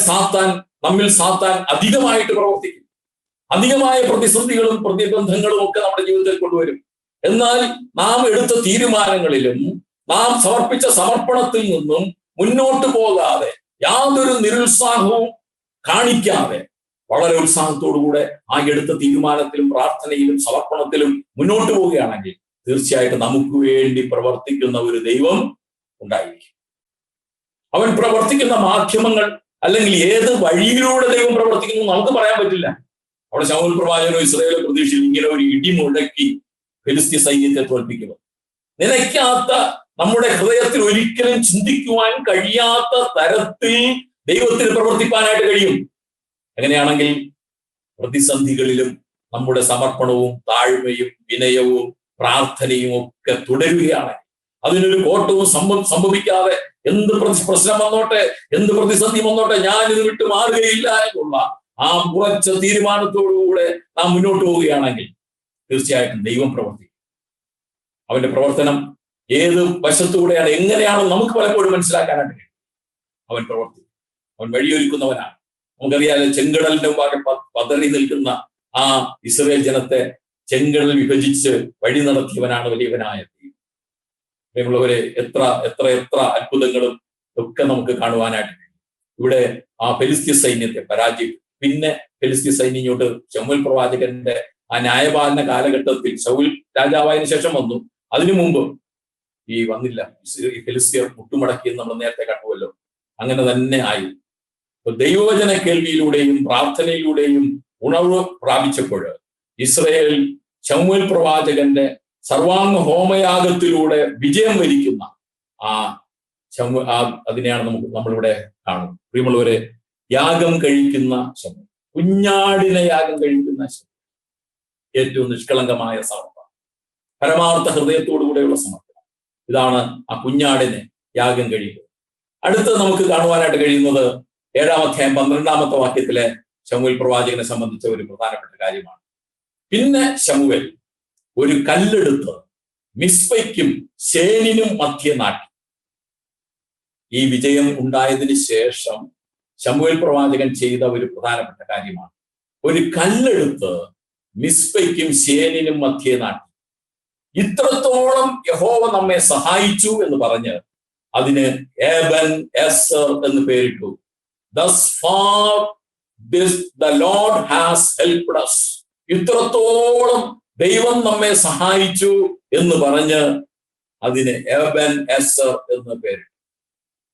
സാത്താൻ അധികമായിട്ട് പ്രവർത്തിക്കും. അധികമായ പ്രതിസന്ധികളും പ്രതിബന്ധങ്ങളും ഒക്കെ നമ്മുടെ ജീവിതത്തിൽ കൊണ്ടുവരും. എന്നാൽ നാം എടുത്ത തീരുമാനങ്ങളിലും നാം സമർപ്പിച്ച സമർപ്പണത്തിൽ നിന്നും മുന്നോട്ട് പോകാതെ, യാതൊരു നിരുത്സാഹവും കാണിക്കാതെ വളരെ ഉത്സാഹത്തോടുകൂടെ ആ എടുത്ത തീരുമാനത്തിലും പ്രാർത്ഥനയിലും സമർപ്പണത്തിലും മുന്നോട്ട് പോവുകയാണെങ്കിൽ തീർച്ചയായിട്ടും നമുക്ക് വേണ്ടി പ്രവർത്തിക്കുന്ന ഒരു ദൈവം ഉണ്ടായിരിക്കും. അവൻ പ്രവർത്തിക്കുന്ന മാധ്യമങ്ങൾ അല്ലെങ്കിൽ ഏത് വഴിയിലൂടെ ദൈവം പ്രവർത്തിക്കുന്നു നമുക്ക് പറയാൻ പറ്റില്ല. അവിടെ ശമൂവേൽ പ്രവാചകനോ ഇസ്രായേൽ പ്രതീക്ഷയിൽ ഇങ്ങനെ ഒരു ഇടിമുഴക്കി ഫെലിസ്ത്യ സൈന്യത്തെ തോൽപ്പിക്കുക. നിലയ്ക്കാത്ത, നമ്മുടെ ഹൃദയത്തിൽ ഒരിക്കലും ചിന്തിക്കുവാൻ കഴിയാത്ത തരത്തിൽ ദൈവത്തിന് പ്രവർത്തിക്കാനായിട്ട് കഴിയും. അങ്ങനെയാണെങ്കിൽ പ്രതിസന്ധികളിലും നമ്മുടെ സമർപ്പണവും താഴ്മയും വിനയവും പ്രാർത്ഥനയും ഒക്കെ തുടരുകയാണ്. അതിനൊരു കോട്ടവും സംഭവിക്കാതെ എന്ത് പ്രശ്നം വന്നോട്ടെ, എന്ത് പ്രതിസന്ധി വന്നോട്ടെ, ഞാൻ ഇത് വിട്ടു മാറുകയില്ല എന്നുള്ള ആ ഉറച്ച തീരുമാനത്തോടുകൂടെ നാം മുന്നോട്ട് പോവുകയാണെങ്കിൽ തീർച്ചയായിട്ടും ദൈവം പ്രവർത്തിക്കും. അവന്റെ പ്രവർത്തനം ഏത് വശത്തുകൂടെയാണ്, എങ്ങനെയാണ് നമുക്ക് പലപ്പോഴും മനസ്സിലാക്കാനായിട്ട് കഴിയും. അവൻ പ്രവർത്തിക്കും. അവൻ വഴിയൊരുക്കുന്നവനാണ്. നമുക്കറിയാതെ ചെങ്കടലിന്റെ മുമ്പാകെ പതറി നിൽക്കുന്ന ആ ഇസ്രായേൽ ജനത്തെ ചെങ്കടൽ വിഭജിച്ച് വഴി നടത്തിയവനാണ് വലിയവനായ ദൈവം. പ്രിയമുള്ളവരെ, എത്ര എത്ര എത്ര അത്ഭുതങ്ങളും ഒക്കെ നമുക്ക് കാണുവാനായിട്ട് കഴിയും. ഇവിടെ ആ ഫെലിസ്ത്യ സൈന്യത്തെ പരാജയം, പിന്നെ ഫെലിസ്ത്യ സൈന്യം ഇങ്ങോട്ട് ശമൂവേൽ പ്രവാചകന്റെ ആ ന്യായപാലന കാലഘട്ടത്തിൽ ശൗൽ രാജാവായതിനു ശേഷം വന്നു. അതിനു മുമ്പ് വന്നില്ല. ഈ ഫെലിസ്ത്യർ മുട്ടുമടക്കി എന്ന് നമ്മൾ നേരത്തെ കണ്ടുവല്ലോ. അങ്ങനെ തന്നെ ആയി. ദൈവവചന കേൾവിയിലൂടെയും പ്രാർത്ഥനയിലൂടെയും ഉണർവ് പ്രാപിച്ചപ്പോൾ ഇസ്രായേൽ ശമൂവേൽ പ്രവാചകന്റെ സർവാംഗ ഹോമയാഗത്തിലൂടെ വിജയം വരിക്കുന്ന അതിനെയാണ് നമ്മളിവിടെ കാണുന്നത്. പ്രിയമുള്ളവരെ, യാഗം കഴിക്കുന്ന ശമൂവേൽ, കുഞ്ഞാടിനെ യാഗം കഴിക്കുന്ന ശമൂവേൽ, ഏറ്റവും നിഷ്കളങ്കമായ സമർപ്പണം, പരമാർത്ഥ ഹൃദയത്തോടുകൂടെയുള്ള സമർപ്പണം. ഇതാണ് ആ കുഞ്ഞാടിനെ യാഗം കഴിക്കുക. അടുത്ത് നമുക്ക് കാണുവാനായിട്ട് കഴിയുന്നത് 7-ാം അധ്യായം 12-ാമത്തെ വാക്യത്തിലെ ശമൂവേൽ പ്രവാചകനെ സംബന്ധിച്ച ഒരു പ്രധാനപ്പെട്ട കാര്യമാണ്. പിന്നെ ശമൂവേൽ ഒരു കല്ലെടുത്ത് മിസ്പയ്ക്കും ശേനിനും മധ്യേ നാട്ടി. ഈ വിജയം ഉണ്ടായതിനു ശേഷം ശമൂവേൽ പ്രവാചകൻ ചെയ്ത ഒരു പ്രധാനപ്പെട്ട കാര്യമാണ്. ഒരു കല്ലെടുത്ത് മിസ്പയ്ക്കും ശേനിനും മധ്യേ നാട്ടി. ഇത്രത്തോളം യഹോവ നമ്മെ സഹായിച്ചു എന്ന് പറഞ്ഞ് അതിന് ഏബൻ എസർ എന്ന് പേരിട്ടു. Thus far the Lord has helped us. ഇത്രത്തോളം ദൈവം നമ്മെ സഹായിച്ചു എന്ന് പറഞ്ഞ് അതിന് ഏബൻ എസർ എന്ന് പേരിട്ടു.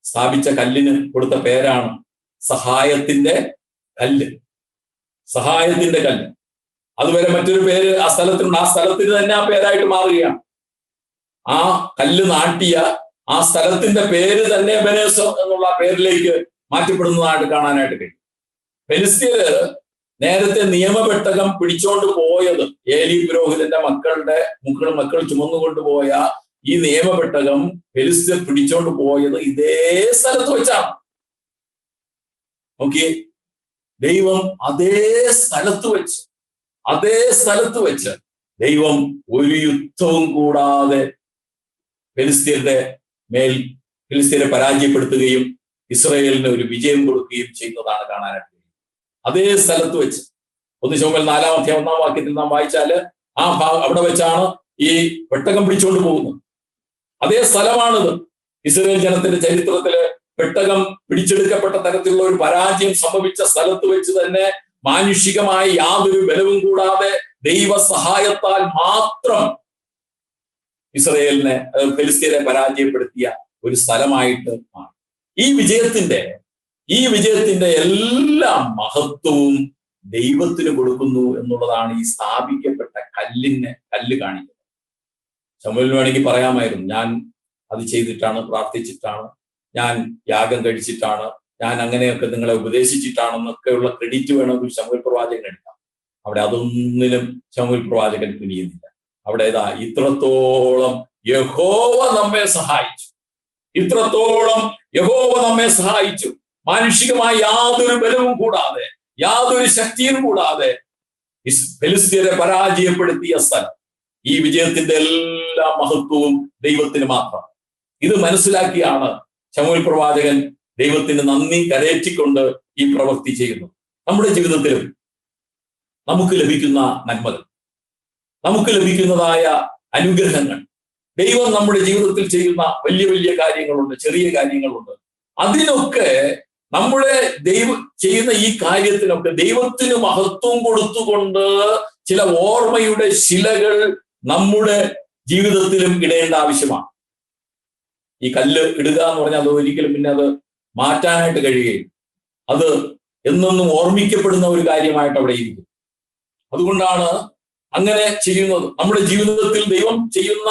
സ്ഥാപിച്ച കല്ലിന് കൊടുത്ത പേരാണ് സഹായത്തിന്റെ കല്ല്. സഹായത്തിന്റെ കല്ല്. അതുവരെ മറ്റൊരു പേര് ആ സ്ഥലത്തിനുണ്ട്. ആ സ്ഥലത്തിന് തന്നെ ആ പേരായിട്ട് മാറുകയാണ്. ആ കല്ല് നാട്ടിയ ആ സ്ഥലത്തിന്റെ പേര് തന്നെ എബനേസർ എന്നുള്ള പേരിലേക്ക് മാറ്റപ്പെടുന്നതായിട്ട് കാണാനായിട്ട് കഴിയും. ഫെലിസ്ത്യര് നേരത്തെ നിയമപെട്ടകം പിടിച്ചോണ്ട് പോയത്, ഏലി പുരോഹിതന്റെ മക്കൾ ചുമന്നുകൊണ്ടുപോയ ഈ നിയമപെട്ടകം ഫെലിസ്ത്യർ പിടിച്ചോണ്ട് പോയത് ഇതേ സ്ഥലത്ത് വെച്ചാണ്. ഓക്കെ, ദൈവം അതേ സ്ഥലത്ത് വെച്ച് ദൈവം ഒരു യുദ്ധവും കൂടാതെ ഫെലിസ്ത്യരെ പരാജയപ്പെടുത്തുകയും ഇസ്രായേലിന് ഒരു വിജയം കൊടുക്കുകയും ചെയ്യുന്നതാണ് കാണാനായിട്ട്. അതേ സ്ഥലത്ത് വെച്ച് 1 ശമൂവേൽ 4-ാം അധ്യായം 1-ാം വാക്യത്തിൽ നാം വായിച്ചാല് അവിടെ വെച്ചാണ് ഈ പെട്ടകം പിടിച്ചുകൊണ്ട് പോകുന്നത്. അതേ സ്ഥലമാണിത്. ഇസ്രായേൽ ജനത്തിന്റെ ചരിത്രത്തില് പെട്ടകം പിടിച്ചെടുക്കപ്പെട്ട തരത്തിലുള്ള ഒരു പരാജയം സംഭവിച്ച സ്ഥലത്ത് വെച്ച് തന്നെ മാനുഷികമായ യാതൊരു ബലവും കൂടാതെ ദൈവ സഹായത്താൽ മാത്രം ഇസ്രായേലിനെ ഫെലിസ്ത്യരെ പരാജയപ്പെടുത്തിയ ഒരു സ്ഥലമായിട്ട് മാറി. ഈ വിജയത്തിന്റെ എല്ലാ മഹത്വവും ദൈവത്തിന് കൊടുക്കുന്നു എന്നുള്ളതാണ് ഈ സ്ഥാപിക്കപ്പെട്ട കല്ല് കാണിക്കുന്നത്. ശമൂവേലിന് വേണമെങ്കിൽ പറയാമായിരുന്നു, ഞാൻ അത് ചെയ്തിട്ടാണ്, പ്രാർത്ഥിച്ചിട്ടാണ്, ഞാൻ യാഗം കഴിച്ചിട്ടാണ്, ഞാൻ അങ്ങനെയൊക്കെ നിങ്ങളെ ഉപദേശിച്ചിട്ടാണെന്നൊക്കെയുള്ള ക്രെഡിറ്റ് വേണമെങ്കിൽ ശമൂവേൽ പ്രവാചകൻ എടുക്കാം. അവിടെ അതൊന്നിനും ശമൂവേൽ പ്രവാചകൻ തുനിയുന്നില്ല. അവിടെ ഇത്രത്തോളം യഹോവ നമ്മെ സഹായിച്ചു, ഇത്രത്തോളം യഹോവ നമ്മെ സഹായിച്ചു. മാനുഷികമായ യാതൊരു ബലവും കൂടാതെ, യാതൊരു ശക്തിയും കൂടാതെ ഫെലിസ്ത്യരെ പരാജയപ്പെടുത്തിയ സ്ഥലം. ഈ വിജയത്തിന്റെ എല്ലാ മഹത്വവും ദൈവത്തിന് മാത്രം. ഇത് മനസ്സിലാക്കിയാണ് ശമൂവേൽ പ്രവാചകൻ ദൈവത്തിന് നന്ദി കരേറ്റിക്കൊണ്ട് ഈ പ്രവൃത്തി ചെയ്യുന്നു. നമ്മുടെ ജീവിതത്തിലും നമുക്ക് ലഭിക്കുന്ന നന്മകൾ, നമുക്ക് ലഭിക്കുന്നതായ അനുഗ്രഹങ്ങൾ, ദൈവം നമ്മുടെ ജീവിതത്തിൽ ചെയ്യുന്ന വലിയ വലിയ കാര്യങ്ങളുണ്ട്, ചെറിയ കാര്യങ്ങളുണ്ട്. അതിനൊക്കെ നമ്മുടെ ചെയ്യുന്ന ഈ കാര്യത്തിനൊക്കെ ദൈവത്തിന് മഹത്വം കൊടുത്തുകൊണ്ട് ചില ഓർമ്മയുടെ ശിലകൾ നമ്മുടെ ജീവിതത്തിലും ഇടേണ്ട ആവശ്യമാണ്. ഈ കല്ല് ഇടുക എന്ന് പറഞ്ഞാൽ അത് ഒരിക്കലും പിന്നെ അത് മാറ്റാനായിട്ട് കഴിയുകയില്ല. അത് എന്നെന്നും ഓർമ്മിക്കപ്പെടുന്ന ഒരു കാര്യമായിട്ട് അവിടെ ഇരിക്കും. അതുകൊണ്ടാണ് അങ്ങനെ ചെയ്യുന്നത്. നമ്മുടെ ജീവിതത്തിൽ ദൈവം ചെയ്യുന്ന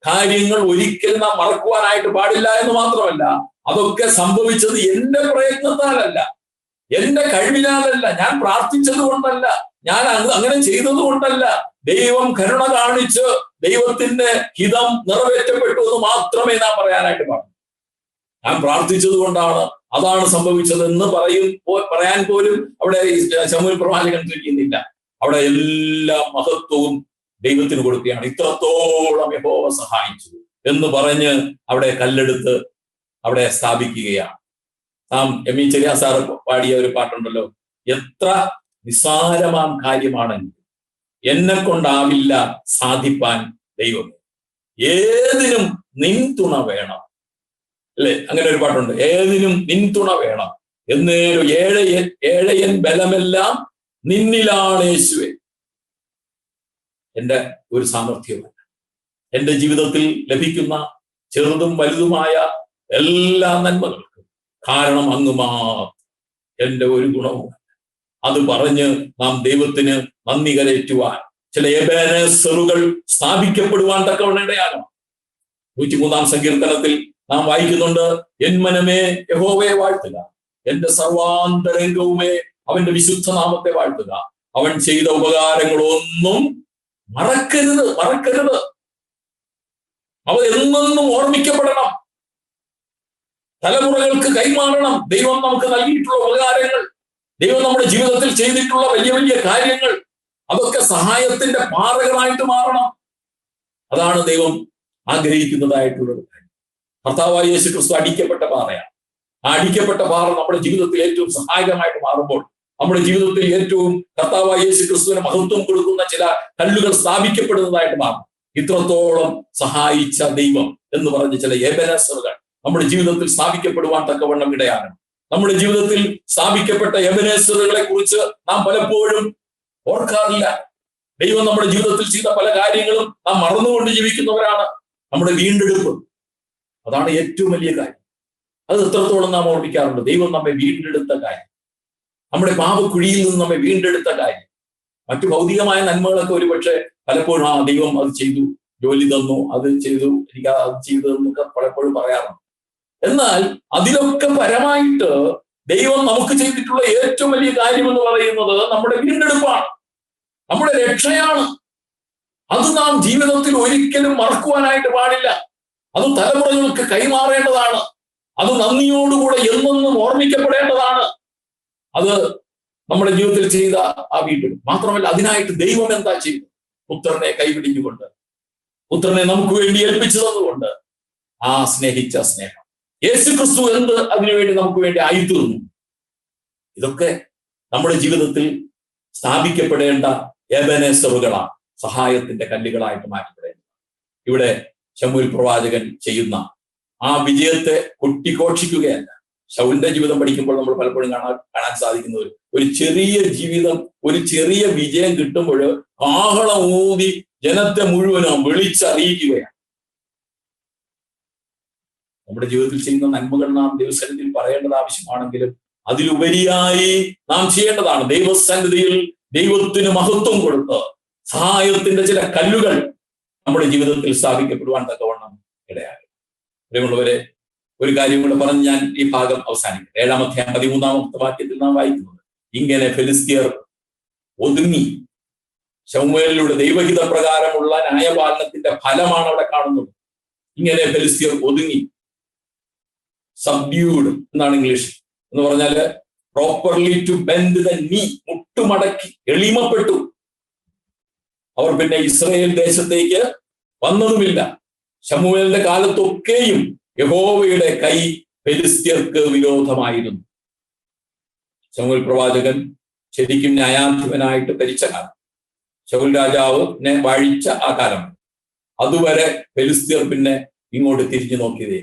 കാര്യങ്ങൾ ഒരിക്കലും നാം മറക്കുവാനായിട്ട് പാടില്ല എന്ന് മാത്രമല്ല, അതൊക്കെ സംഭവിച്ചത് എന്റെ പ്രയത്നത്താലല്ല, എന്റെ കഴിവിനാലല്ല, ഞാൻ പ്രാർത്ഥിച്ചത് കൊണ്ടല്ല, ഞാൻ അങ്ങനെ ചെയ്തത് കൊണ്ടല്ല. ദൈവം കരുണ കാണിച്ച് ദൈവത്തിന്റെ ഹിതം നിറവേറ്റപ്പെട്ടു എന്ന് മാത്രമേ നാം പറയാനായിട്ട് പാടുള്ളൂ. ഞാൻ പ്രാർത്ഥിച്ചത് കൊണ്ടാണ് അതാണ് സംഭവിച്ചതെന്ന് പറയാൻ പോലും അവിടെ ശമൂവേൽ പ്രവാചകൻ തുനിയുന്നില്ല. അവിടെ എല്ലാ മഹത്വവും ദൈവത്തിന് കൊടുക്കുകയാണ്. ഇത്രത്തോളം യഹോവ സഹായിച്ചു എന്ന് പറഞ്ഞ് അവിടെ കല്ലെടുത്ത് അവിടെ സ്ഥാപിക്കുകയാണ്. നാം എം ഇ ചെറിയ സാറ് പാടിയ ഒരു പാട്ടുണ്ടല്ലോ, എത്ര നിസ്സാരമാം കാര്യമാണെങ്കിൽ എന്നെ കൊണ്ടാവില്ല സാധിപ്പാൻ ദൈവം, ഏതിനും നിൻ തുണ വേണം. അല്ലെ, അങ്ങനെ ഒരു പാട്ടുണ്ട്, ഏതിനും നിൻ തുണ വേണം എന്നേലും ഏഴയൻ ബലമെല്ലാം നിന്നിലാണ് യേശുവേ. എൻ്റെ ഒരു സാമർഥ്യമല്ല, എൻ്റെ ജീവിതത്തിൽ ലഭിക്കുന്ന ചെറുതും വലുതുമായ എല്ലാ നന്മകൾക്കും കാരണം അങ്ങ് മാത്രം, എൻ്റെ ഒരു ഗുണവും. അത് പറഞ്ഞ് നാം ദൈവത്തിന് നന്ദി കരേറ്റുവാൻ, ചില എബേനെസറുകൾ സ്ഥാപിക്കപ്പെടുവാൻ തക്കവണ്ണം ഇടയാകണം. 103 സങ്കീർത്തനത്തിൽ നാം വായിക്കുന്നുണ്ട്, എൻ മനമേ യഹോവയെ വാഴ്ത്തുക, എന്റെ സർവാന്തരംഗവുമേ അവന്റെ വിശുദ്ധ നാമത്തെ വാഴ്ത്തുക, അവൻ ചെയ്ത ഉപകാരങ്ങളൊന്നും മറക്കരുത്. അവ എന്നെന്നും ഓർമ്മിക്കപ്പെടണം, തലമുറകൾക്ക് കൈമാറണം. ദൈവം നമുക്ക് നൽകിയിട്ടുള്ള ഉപകാരങ്ങൾ, ദൈവം നമ്മുടെ ജീവിതത്തിൽ ചെയ്തിട്ടുള്ള വലിയ വലിയ കാര്യങ്ങൾ, അതൊക്കെ സഹായത്തിന്റെ പാറകളായിട്ട് മാറണം. അതാണ് ദൈവം ആഗ്രഹിക്കുന്നതായിട്ടുള്ളത്. കർത്താവായ യേശു ക്രിസ്തു അടിക്കപ്പെട്ട പാറയാണ്. ആ അടിക്കപ്പെട്ട പാറ നമ്മുടെ ജീവിതത്തിൽ ഏറ്റവും സഹായകമായിട്ട് മാറുമ്പോൾ, നമ്മുടെ ജീവിതത്തിൽ ഏറ്റവും കർത്താവായ യേശു ക്രിസ്തുവിന് മഹത്വം കൊടുക്കുന്ന ചില കല്ലുകൾ സ്ഥാപിക്കപ്പെടുന്നതായിട്ട് മാറും. ഇത്രത്തോളം സഹായിച്ച ദൈവം എന്ന് പറഞ്ഞ് ചില എബെനെസറുകൾ നമ്മുടെ ജീവിതത്തിൽ സ്ഥാപിക്കപ്പെടുവാൻ തക്കവണ്ണം ഇടയാകണം. നമ്മുടെ ജീവിതത്തിൽ സ്ഥാപിക്കപ്പെട്ട എബെനെസറുകളെ കുറിച്ച് നാം പലപ്പോഴും ഓർക്കാറില്ല. ദൈവം നമ്മുടെ ജീവിതത്തിൽ ചെയ്ത പല കാര്യങ്ങളും നാം മറന്നുകൊണ്ട് ജീവിക്കുന്നവരാണ്. നമ്മുടെ വീണ്ടെടുപ്പ്, അതാണ് ഏറ്റവും വലിയ കാര്യം. അത് എത്രത്തോളം നാം ഓർമ്മിക്കാറുണ്ട്. ദൈവം നമ്മെ വീണ്ടെടുത്ത കാര്യം, നമ്മുടെ പാപക്കുഴിയിൽ നിന്ന് നമ്മെ വീണ്ടെടുത്ത കാര്യം. മറ്റു ഭൗതികമായ നന്മകളൊക്കെ ഒരുപക്ഷെ പലപ്പോഴും ദൈവം അത് ചെയ്തു, ജോലി തന്നു, അത് ചെയ്തു, എനിക്ക് അത് ചെയ്തു എന്നൊക്കെ പലപ്പോഴും പറയാറുണ്ട്. എന്നാൽ അതിലൊക്കെ പരമായിട്ട് ദൈവം നമുക്ക് ചെയ്തിട്ടുള്ള ഏറ്റവും വലിയ കാര്യം എന്ന് പറയുന്നത് നമ്മുടെ വീണ്ടെടുപ്പാണ്, നമ്മുടെ രക്ഷയാണ്. അത് നാം ജീവിതത്തിൽ ഒരിക്കലും മറക്കുവാനായിട്ട് പാടില്ല. അത് തലമുറകൾക്ക് കൈമാറേണ്ടതാണ്. അത് നന്ദിയോടുകൂടെ എന്നെന്നും ഓർമ്മിക്കപ്പെടേണ്ടതാണ്. അത് നമ്മുടെ ജീവിതത്തിൽ ചെയ്ത ആ വീണ്ടെടുപ്പ് മാത്രമല്ല, അതിനായിട്ട് ദൈവം എന്താ ചെയ്തു? പുത്രനെ കൈപിടിഞ്ഞുകൊണ്ട്, പുത്രനെ നമുക്ക് വേണ്ടി ഏൽപ്പിച്ചു തന്നുകൊണ്ട്, ആ സ്നേഹിച്ച സ്നേഹം യേശു ക്രിസ്തു എന്ത് അതിനുവേണ്ടി നമുക്ക് വേണ്ടി ആയിത്തീർന്നു. ഇതൊക്കെ നമ്മുടെ ജീവിതത്തിൽ സ്ഥാപിക്കപ്പെടേണ്ട എബെനെസറുകളാണ്, സഹായത്തിന്റെ കല്ലുകളായിട്ട് മാറ്റപ്പെടേണ്ടത്. ഇവിടെ ശമൂവേൽ പ്രവാചകൻ ചെയ്യുന്ന ആ വിജയത്തെ കൊട്ടിഘോഷിക്കുകയല്ല, ശൗലിന്റെ ജീവിതം പഠിക്കുമ്പോൾ നമ്മൾ പലപ്പോഴും കാണാൻ സാധിക്കുന്നത് ഒരു ചെറിയ ജീവിതം, ഒരു ചെറിയ വിജയം കിട്ടുമ്പോൾ ആഹളം ഊതി ജനത്തെ മുഴുവനും വിളിച്ചറിയിക്കുകയാണ്. നമ്മുടെ ജീവിതത്തിൽ ചെയ്യുന്ന നന്മകൾ നാം ദൈവസന്നിധിയിൽ പറയേണ്ടത് ആവശ്യമാണെങ്കിലും അതിലുപരിയായി നാം ചെയ്യേണ്ടതാണ് ദൈവസന്നിധിയിൽ ദൈവത്തിന് മഹത്വം കൊടുത്ത് സഹായത്തിന്റെ ചില കല്ലുകൾ നമ്മുടെ ജീവിതത്തിൽ സ്ഥാപിക്കപ്പെടുവാൻ തക്കവണ്ണം ഇടയായി. പ്രിയമുള്ളവരെ, ഒരു കാര്യം കൂടെ പറഞ്ഞ് ഞാൻ ഈ ഭാഗം അവസാനിക്കും. 7-ാം അധ്യായം 13-ാമത്തെ വാക്യത്തിൽ നാം വായിക്കുന്നത്, ഇങ്ങനെ ഫെലിസ്ത്യർ ഒതുങ്ങി. ശമൂവേലിലൂടെ ദൈവഹിത പ്രകാരമുള്ള ന്യായപാലനത്തിന്റെ ഫലമാണ് അവിടെ കാണുന്നത്. ഇങ്ങനെ ഫെലിസ്ത്യർ ഒതുങ്ങി, സബ്ഡ്യൂഡ് എന്നാണ് ഇംഗ്ലീഷ് എന്ന് പറഞ്ഞാല് പ്രോപ്പർലി ടു ബെൻഡ് ദ നീ, മുട്ടുമടക്കി എളിമപ്പെട്ടു. അവർ പിന്നെ ഇസ്രായേൽ ദേശത്തേക്ക് വന്നതുമില്ല. ശമൂവേലിന്റെ കാലത്തൊക്കെയും യഹോവയുടെ കൈ ഫെലിസ്ത്യർക്ക് വിരോധമായിരുന്നു. ശമൂവേൽ പ്രവാചകൻ ശരിക്കും ന്യായാധിപനായിട്ട് ഭരിച്ച കാലം, ശൗൽ രാജാവിനെ വാഴിച്ച ആ കാലം, അതുവരെ ഫെലിസ്ത്യർ പിന്നെ ഇങ്ങോട്ട് തിരിഞ്ഞു നോക്കിയതേ.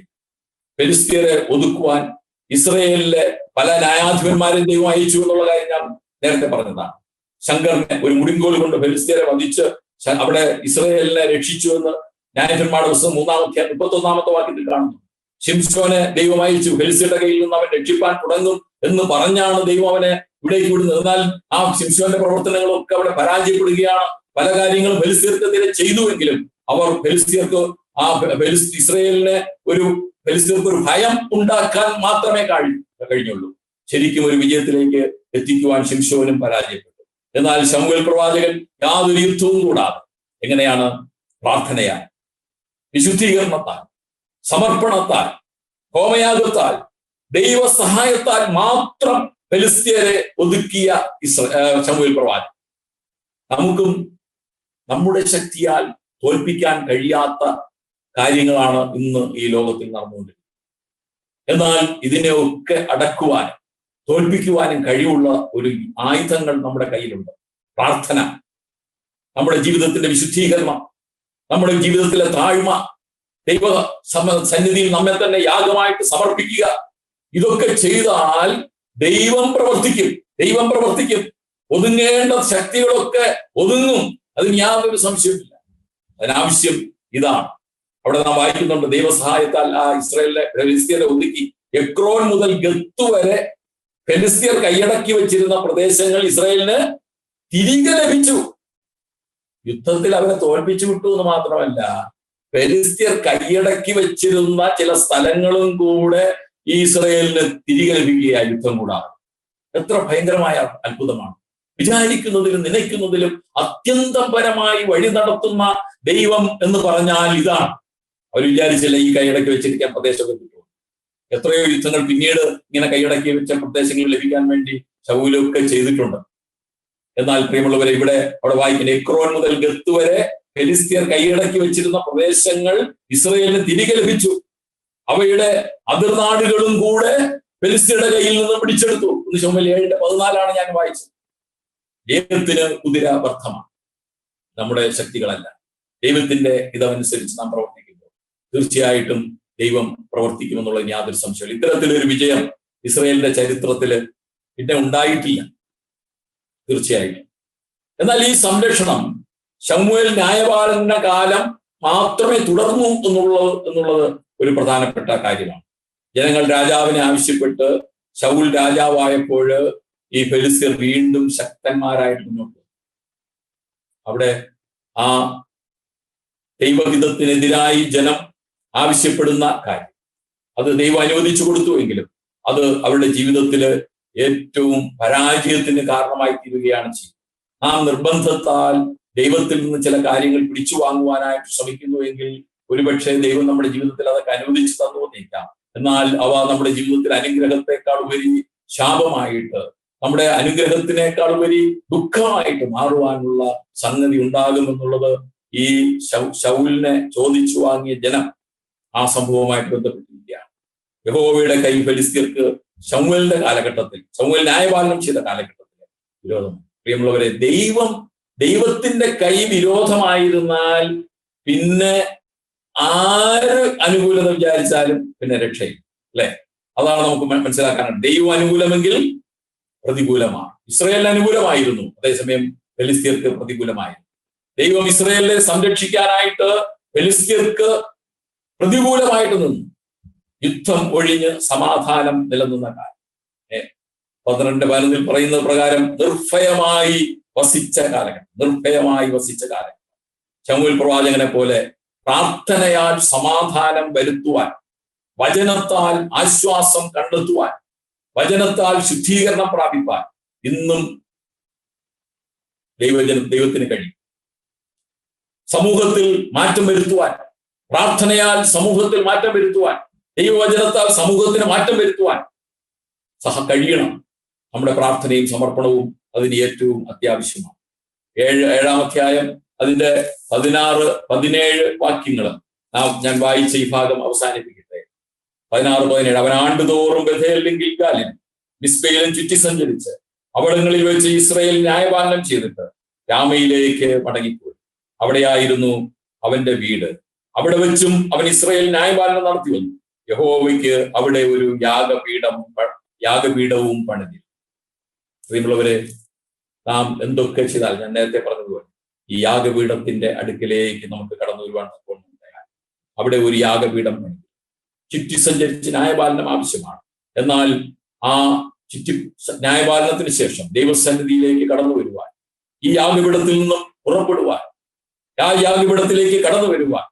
ഫെലിസ്ത്യരെ ഒതുക്കുവാൻ ഇസ്രയേലിലെ പല ന്യായാധിപന്മാരെയും ദൈവം അയച്ചു എന്നുള്ള കാര്യം ഞാൻ നേരത്തെ പറഞ്ഞതാണ്. ശങ്കറിനെ ഒരു മുടിങ്കോൽ കൊണ്ട് ഫെലിസ്ത്യരെ വധിച്ച് അവിടെ ഇസ്രയേലിനെ രക്ഷിച്ചു എന്ന് ന്യായാധിപന്മാരുടെ പുസ്തകം 3-ാം അധ്യായം 31-ാമത്തെ വാക്യത്തിൽ കാണുന്നു. ശിംശോനെ ദൈവം അയച്ചു, ഫെലിസ്ത്യരുടെ കയ്യിൽ നിന്ന് അവൻ രക്ഷിപ്പാൻ തുടങ്ങും എന്ന് പറഞ്ഞാണ് ദൈവം അവനെ ഇവിടേക്ക് വിടുന്നത്. എന്നാൽ ആ ശിംശോന്റെ പ്രവർത്തനങ്ങളൊക്കെ അവിടെ പരാജയപ്പെടുകയാണ്. പല കാര്യങ്ങളും ഫെലിസ്ത്യർക്കെതിരെ ചെയ്തുവെങ്കിലും അവർ ഫെലിസ്ത്യർക്ക് ഇസ്രയേലിനെ ഫെലിസ്ത്യർക്ക് ഒരു ഭയം ഉണ്ടാക്കാൻ മാത്രമേ കഴിഞ്ഞുള്ളൂ. ശരിക്കും ഒരു വിജയത്തിലേക്ക് എത്തിക്കുവാൻ ശിംശോനും പരാജയപ്പെട്ടു. എന്നാൽ ശമൂവേൽ പ്രവാചകൻ യാതൊരു യുദ്ധവും കൂടാതെ എങ്ങനെയാണ് പ്രാർത്ഥനയാൽ, വിശുദ്ധീകരണത്താൽ, സമർപ്പണത്താൽ, ഹോമയാഗത്താൽ, ദൈവസഹായത്താൽ മാത്രം ഫെലിസ്ത്യരെ ഒതുക്കിയ ശമൂവേൽ പ്രവാചകൻ. നമുക്കും നമ്മുടെ ശക്തിയാൽ തോൽപ്പിക്കാൻ കഴിയാത്ത കാര്യങ്ങളാണ് ഇന്ന് ഈ ലോകത്തിൽ നടന്നുകൊണ്ടിരിക്കുന്നത്. എന്നാൽ ഇതിനെയൊക്കെ അടക്കുവാനും തോൽപ്പിക്കുവാനും കഴിവുള്ള ഒരു ആയുധങ്ങൾ നമ്മുടെ കയ്യിലുണ്ട്. പ്രാർത്ഥന, നമ്മുടെ ജീവിതത്തിന്റെ വിശുദ്ധീകരണം, നമ്മുടെ ജീവിതത്തിലെ താഴ്മ, ദൈവ സന്നിധിയിൽ നമ്മെ തന്നെ യാഗമായിട്ട് സമർപ്പിക്കുക. ഇതൊക്കെ ചെയ്താൽ ദൈവം പ്രവർത്തിക്കും. ഒതുങ്ങേണ്ട ശക്തികളൊക്കെ ഒതുങ്ങും, അതിന് യാതൊരു സംശയമില്ല. അതിനാവശ്യം ഇതാണ്. അവിടെ നാം വായിക്കുന്നുണ്ട്, ദൈവസഹായത്താൽ ആ ഇസ്രായേലിലെ ഫെലിസ്ത്യരെ ഒതുക്കി. എക്രോൻ മുതൽ ഗത്ത് വരെ ഫെലിസ്ത്യർ കൈയടക്കി വെച്ചിരുന്ന പ്രദേശങ്ങൾ ഇസ്രായേലിന് തിരികെ ലഭിച്ചു. യുദ്ധത്തിൽ അവരെ തോൽപ്പിച്ചു വിട്ടു എന്ന് മാത്രമല്ല, ഫെലിസ്ത്യർ കൈയടക്കി വെച്ചിരുന്ന ചില സ്ഥലങ്ങളും കൂടെ ഈ ഇസ്രായേലിന് തിരികെ ലഭിക്കുകയായി യുദ്ധം കൂടാതെ. എത്ര ഭയങ്കരമായ അത്ഭുതമാണ്! വിചാരിക്കുന്നതിലും നനയ്ക്കുന്നതിലും അത്യന്തപരമായി വഴി നടത്തുന്ന ദൈവം എന്ന് പറഞ്ഞാൽ ഇതാണ്. അവർ വിചാരിച്ചില്ല ഈ കൈയടക്കി വെച്ചിരിക്കാൻ പ്രദേശമൊക്കെ കിട്ടും. എത്രയോ യുദ്ധങ്ങൾ പിന്നീട് ഇങ്ങനെ കൈയടക്കി വെച്ച പ്രദേശങ്ങൾ ലഭിക്കാൻ വേണ്ടി ശൗലൊക്കെ ചെയ്തിട്ടുണ്ട്. എന്നാൽ പ്രിയമുള്ളവരെ, അവിടെ വായിക്കുന്ന എക്രോൻ മുതൽ ഗത്ത് വരെ ഫെലിസ്ത്യർ കൈയടക്കി വെച്ചിരുന്ന പ്രദേശങ്ങൾ ഇസ്രായേലിന് തിരികെ ലഭിച്ചു. അവയുടെ അതിർനാടുകളും കൂടെ ഫെലിസ്ത്യരുടെ കയ്യിൽ നിന്ന് പിടിച്ചെടുത്തു. ശമൂവേൽ 7:14 ഞാൻ വായിച്ചത്. ദൈവത്തിന് കുതിര വ്യർത്ഥമാണ്, നമ്മുടെ ശക്തികളല്ല. ദൈവത്തിന്റെ ഇതനുസരിച്ച് നാം പ്രവർത്തിക്കുമ്പോൾ തീർച്ചയായിട്ടും ദൈവം പ്രവർത്തിക്കുമെന്നുള്ളത് യാതൊരു സംശയമില്ല. ഇത്തരത്തിലൊരു വിജയം ഇസ്രായേലിന്റെ ചരിത്രത്തിൽ പിന്നെ ഉണ്ടായിട്ടില്ല, തീർച്ചയായിട്ടും. എന്നാൽ ഈ സംരക്ഷണം ശമൂവേൽ ന്യായപാലന കാലം മാത്രമേ തുടർന്നു എന്നുള്ളത് ഒരു പ്രധാനപ്പെട്ട കാര്യമാണ്. ജനങ്ങൾ രാജാവിനെ ആവശ്യപ്പെട്ട് ശൗൽ രാജാവായപ്പോൾ ഈ ഫെലിസ്ത്യർ വീണ്ടും ശക്തന്മാരായിട്ട് മുന്നോട്ട്. അവിടെ ആ ദൈവഹിതത്തിനെതിരായി ജനം ആവശ്യപ്പെടുന്ന കാര്യം അത് ദൈവം അനുവദിച്ചു കൊടുത്തുവെങ്കിലും അത് അവരുടെ ജീവിതത്തിൽ ഏറ്റവും പരാജയത്തിന് കാരണമായി തീരുകയാണ് ചെയ്യുന്നത്. നാം നിർബന്ധത്താൽ ദൈവത്തിൽ നിന്ന് ചില കാര്യങ്ങൾ പിടിച്ചു വാങ്ങുവാനായിട്ട് ശ്രമിക്കുന്നുവെങ്കിൽ ഒരുപക്ഷെ ദൈവം നമ്മുടെ ജീവിതത്തിൽ അതൊക്കെ അനുവദിച്ചു തന്നുവന്നേക്കാം. എന്നാൽ അവ നമ്മുടെ ജീവിതത്തിൽ അനുഗ്രഹത്തെക്കാൾ ഉപരി ശാപമായിട്ട്, നമ്മുടെ അനുഗ്രഹത്തിനേക്കാൾ ഉപരി ദുഃഖമായിട്ട് മാറുവാനുള്ള സംഗതി ഉണ്ടാകുമെന്നുള്ളത് ഈ ശൗലിനെ ചോദിച്ചു വാങ്ങിയ ജനം ആ സംഭവവുമായിട്ട് ബന്ധപ്പെട്ടിരിക്കുകയാണ്. യഹോവയുടെ കൈ ഫെലിസ്ത്യർക്ക് ശമൂവേലിന്റെ കാലഘട്ടത്തിൽ, ശമൂവേൽ ന്യായപാലനം ചെയ്ത കാലഘട്ടത്തിൽ വിരോധം. പ്രിയമുള്ളവരെ, ദൈവത്തിന്റെ കൈ വിരോധമായിരുന്നാൽ പിന്നെ ആര് അനുകൂലത വിചാരിച്ചാലും പിന്നെ രക്ഷയില്ല, അല്ലെ? അതാണ് നമുക്ക് മനസ്സിലാക്കാനാണ്. ദൈവം അനുകൂലമെങ്കിൽ പ്രതികൂലമാണ്. ഇസ്രായേലിന് അനുകൂലമായിരുന്നു, അതേസമയം ഫെലിസ്ത്യർക്ക് പ്രതികൂലമായിരുന്നു. ദൈവം ഇസ്രായേലിനെ സംരക്ഷിക്കാനായിട്ട് ഫെലിസ്ത്യർക്ക് പ്രതികൂലമായിട്ട് നിന്നു. യുദ്ധം ഒഴിഞ്ഞ് സമാധാനം നിലനിന്ന കാലം. 12:11 പറയുന്നത് പ്രകാരം നിർഭയമായി വസിച്ച കാലഘട്ടം. നിർഭയമായി വസിച്ച കാലഘട്ടം. ശമൂവേൽ പ്രവാചകനെ പോലെ പ്രാർത്ഥനയാൽ സമാധാനം വരുത്തുവാൻ, വചനത്താൽ ആശ്വാസം കണ്ടെത്തുവാൻ, വചനത്താൽ ശുദ്ധീകരണം പ്രാപിപ്പാൻ ഇന്നും ദൈവത്തിന് കഴിയും. സമൂഹത്തിൽ മാറ്റം വരുത്തുവാൻ, പ്രാർത്ഥനയാൽ സമൂഹത്തിൽ മാറ്റം വരുത്തുവാൻ, ദൈവവചനത്താൽ സമൂഹത്തിന് മാറ്റം വരുത്തുവാൻ കഴിയണം. നമ്മുടെ പ്രാർത്ഥനയും സമർപ്പണവും അതിന് ഏറ്റവും അത്യാവശ്യമാണ്. 7-ാം അധ്യായം അതിന്റെ 16-17 വാക്യങ്ങൾ ഞാൻ വായിച്ച ഈ ഭാഗം അവസാനിപ്പിക്കട്ടെ. 16-17 അവൻ ആണ്ടുതോറും ബഥേലിലും ഗിൽഗാലിലും മിസ്പയിലും ചുറ്റി സഞ്ചരിച്ച് അവിടങ്ങളിൽ വെച്ച് ഇസ്രായേൽ ന്യായപാലനം ചെയ്തിട്ട് രാമയിലേക്ക് മടങ്ങിപ്പോയി. അവിടെയായിരുന്നു അവന്റെ വീട്. അവിടെ വെച്ചും അവൻ ഇസ്രായേൽ ന്യായപാലനം നടത്തി വന്നു. യഹോവയ്ക്ക് അവിടെ ഒരു യാഗപീഠവും പണിതി. പ്രിയമുള്ളവരെ, നാം എന്തൊക്കെ ചെയ്താൽ, ഞാൻ നേരത്തെ പറഞ്ഞതുപോലെ ഈ യാഗപീഠത്തിന്റെ അടുക്കിലേക്ക് നമുക്ക് കടന്നു വരുവാൻ അവിടെ ഒരു യാഗപീഠം പണിതി. ചുറ്റി സഞ്ചരിച്ച് ന്യായപാലനം ആവശ്യമാണ്. എന്നാൽ ആ ന്യായപാലനത്തിന് ശേഷം ദൈവസന്നിധിയിലേക്ക് കടന്നു വരുവാൻ, ഈ യാഗപീഠത്തിൽ നിന്നും പുറപ്പെടുവാൻ, ആ യാഗപീഠത്തിലേക്ക് കടന്നു വരുവാൻ,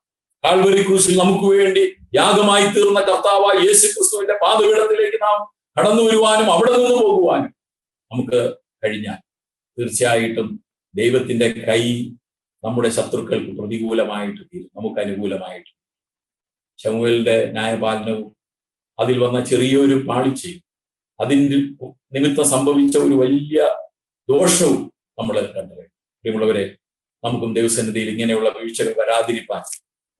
കാൽവരി ക്രൂശിൽ നമുക്ക് വേണ്ടി യാഗമായി തീർന്ന കർത്താവായ യേശു ക്രിസ്തുവിന്റെ പാദപീഠത്തിലേക്ക് നാം കടന്നു വരുവാനും അവിടെ നിന്ന് പോകുവാനും നമുക്ക് കഴിഞ്ഞാൽ തീർച്ചയായിട്ടും ദൈവത്തിന്റെ കൈ നമ്മുടെ ശത്രുക്കൾക്ക് പ്രതികൂലമായിട്ട് തീരും, നമുക്ക് അനുകൂലമായിട്ട്. ശമൂവേലിന്റെ ന്യായപാലനവും അതിൽ വന്ന ചെറിയൊരു പാളിച്ചയും അതിൻ്റെ നിമിത്തം സംഭവിച്ച ഒരു വലിയ ദോഷവും നമ്മൾ കണ്ടത്. പ്രിയമുള്ളവരെ, നമുക്കും ദൈവസന്നിധിയിൽ ഇങ്ങനെയുള്ള വീഴ്ചകൾ വരാതിരിക്കാൻ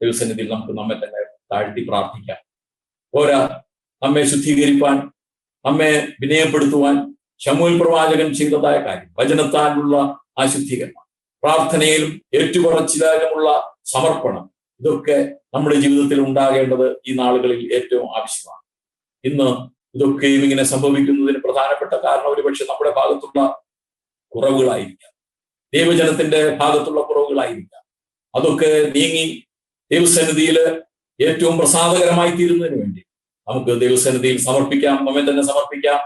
ദൈവസന്നിധിയിൽ നമുക്ക് നമ്മെ തന്നെ താഴ്ത്തി പ്രാർത്ഥിക്കാം. പോരാ, നമ്മെ ശുദ്ധീകരിപ്പാൻ, നമ്മെ വിനയപ്പെടുത്തുവാൻ ശമൂവേൽ പ്രവാചകൻ ചെയ്തതായ കാര്യം വചനത്താലുള്ള ആ ശുദ്ധീകരണം, പ്രാർത്ഥനയിലും ഏറ്റുപറച്ചിലും സമർപ്പണം, ഇതൊക്കെ നമ്മുടെ ജീവിതത്തിൽ ഉണ്ടാകേണ്ടത് ഈ നാളുകളിൽ ഏറ്റവും ആവശ്യമാണ്. ഇന്ന് ഇതൊക്കെയും ഇങ്ങനെ സംഭവിക്കുന്നതിന് പ്രധാനപ്പെട്ട കാരണം ഒരുപക്ഷെ നമ്മുടെ ഭാഗത്തുള്ള കുറവുകളായിരിക്കാം, ദൈവജനത്തിന്റെ ഭാഗത്തുള്ള കുറവുകളായിരിക്കാം. അതൊക്കെ നീങ്ങി ദൈവസന്നിധിയിൽ ഏറ്റവും പ്രസാദകരമായി തീരുന്നതിന് വേണ്ടി നമുക്ക് ദൈവസന്നിധിയിൽ സമർപ്പിക്കാം, നമ്മെ തന്നെ സമർപ്പിക്കാം.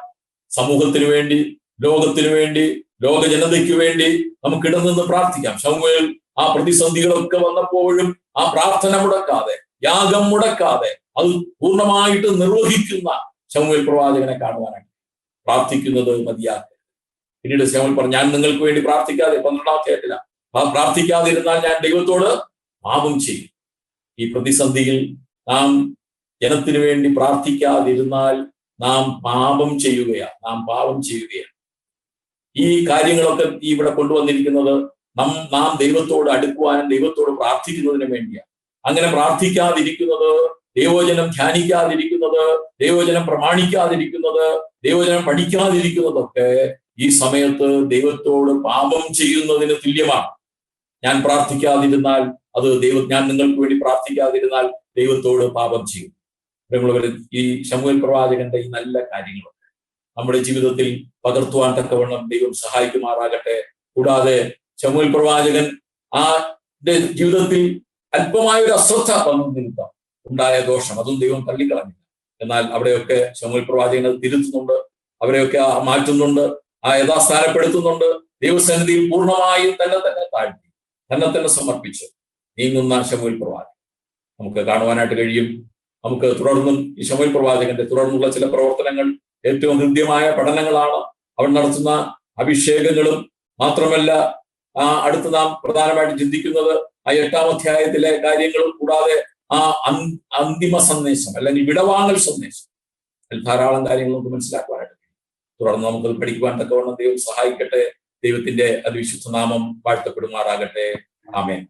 സമൂഹത്തിന് വേണ്ടി, ലോകത്തിനു വേണ്ടി, ലോക ജനതയ്ക്ക് വേണ്ടി നമുക്ക് ഇടനിന്ന് പ്രാർത്ഥിക്കാം. ശമൂവേൽ ആ പ്രതിസന്ധികളൊക്കെ വന്നപ്പോഴും ആ പ്രാർത്ഥന മുടക്കാതെ, യാഗം മുടക്കാതെ അത് പൂർണ്ണമായിട്ട് നിർവഹിക്കുന്ന ശമൂവേൽ പ്രവാചകനെ കാണുവാനായിട്ട് പ്രാർത്ഥിക്കുന്നത് മതിയാക്കുക. പിന്നീട് ശമൂവേൽ പറഞ്ഞു, ഞാൻ നിങ്ങൾക്ക് വേണ്ടി പ്രാർത്ഥിക്കാതെ, 12-ാം അധ്യായത്തിലാണ്, പ്രാർത്ഥിക്കാതിരുന്നാൽ ഞാൻ ദൈവത്തോട് പാപം ചെയ്യും. ഈ പ്രതിസന്ധിയിൽ നാം ജനത്തിനു വേണ്ടി പ്രാർത്ഥിക്കാതിരുന്നാൽ നാം പാപം ചെയ്യുകയാണ്. ഈ കാര്യങ്ങളൊക്കെ ഇവിടെ കൊണ്ടുവന്നിരിക്കുന്നത് നാം ദൈവത്തോട് അടുക്കുവാനും ദൈവത്തോട് പ്രാർത്ഥിക്കുന്നതിന് വേണ്ടിയാണ്. അങ്ങനെ പ്രാർത്ഥിക്കാതിരിക്കുന്നത്, ദൈവവചനം ധ്യാനിക്കാതിരിക്കുന്നത്, ദൈവവചനം പ്രമാണിക്കാതിരിക്കുന്നത്, ദൈവവചനം പഠിക്കാതിരിക്കുന്നതൊക്കെ ഈ സമയത്ത് ദൈവത്തോട് പാപം ചെയ്യുന്നതിന് തുല്യമാണ്. ഞാൻ പ്രാർത്ഥിക്കാതിരുന്നാൽ ഞാൻ നിങ്ങൾക്ക് വേണ്ടി പ്രാർത്ഥിക്കാതിരുന്നാൽ ദൈവത്തോട് പാപം ചെയ്യും. ഈ ശമൂവേൽ പ്രവാചകന്റെ ഈ നല്ല കാര്യങ്ങളൊക്കെ നമ്മുടെ ജീവിതത്തിൽ പകർത്തുവാൻ തക്കവണ്ണം ദൈവം സഹായിക്കുമാറാകട്ടെ. കൂടാതെ ശമൂവേൽ പ്രവാചകൻ ജീവിതത്തിൽ അല്പമായ ഒരു അശ്രദ്ധ വന്നു നിമിത്തം ഉണ്ടായ ദോഷം അതും ദൈവം തള്ളിക്കളഞ്ഞില്ല. എന്നാൽ അവിടെയൊക്കെ ശമൂവേൽ പ്രവാചകൻ അത് തിരുത്തുന്നുണ്ട്, അവരെയൊക്കെ മാറ്റുന്നുണ്ട്, യഥാസ്ഥാനപ്പെടുത്തുന്നുണ്ട്. ദൈവസന്നിധിയിൽ പൂർണ്ണമായും തന്നെ താഴ്ത്തി, തന്നെ സമർപ്പിച്ച് നീങ്ങുന്ന ശമൂവേൽ പ്രവാചകൻ നമുക്ക് കാണുവാനായിട്ട് കഴിയും. നമുക്ക് തുടർന്നും ഈ ശമൂവേൽ പ്രവാചകന്റെ തുടർന്നുള്ള ചില പ്രവർത്തനങ്ങൾ ഏറ്റവും ഹൃദ്യമായ പഠനങ്ങളാണ്. അവൻ നടത്തുന്ന അഭിഷേകങ്ങളും മാത്രമല്ല, അടുത്ത് നാം പ്രധാനമായിട്ട് ചിന്തിക്കുന്നത് ആ 8-ാം അധ്യായത്തിലെ കാര്യങ്ങളും, കൂടാതെ ആ അന്തിമ സന്ദേശം അല്ലെങ്കിൽ വിടവാങ്ങൽ സന്ദേശം, അതിൽ ധാരാളം കാര്യങ്ങൾ നമുക്ക് മനസ്സിലാക്കുവാനായിട്ട് കഴിയും. തുടർന്ന് നമുക്കത് പഠിക്കുവാൻ തക്കവണ്ണം ദൈവം സഹായിക്കട്ടെ. ദൈവത്തിന്റെ അതിവിശുദ്ധ നാമം വാഴ്ത്തപ്പെടുമാറാകട്ടെ. ആമേൻ.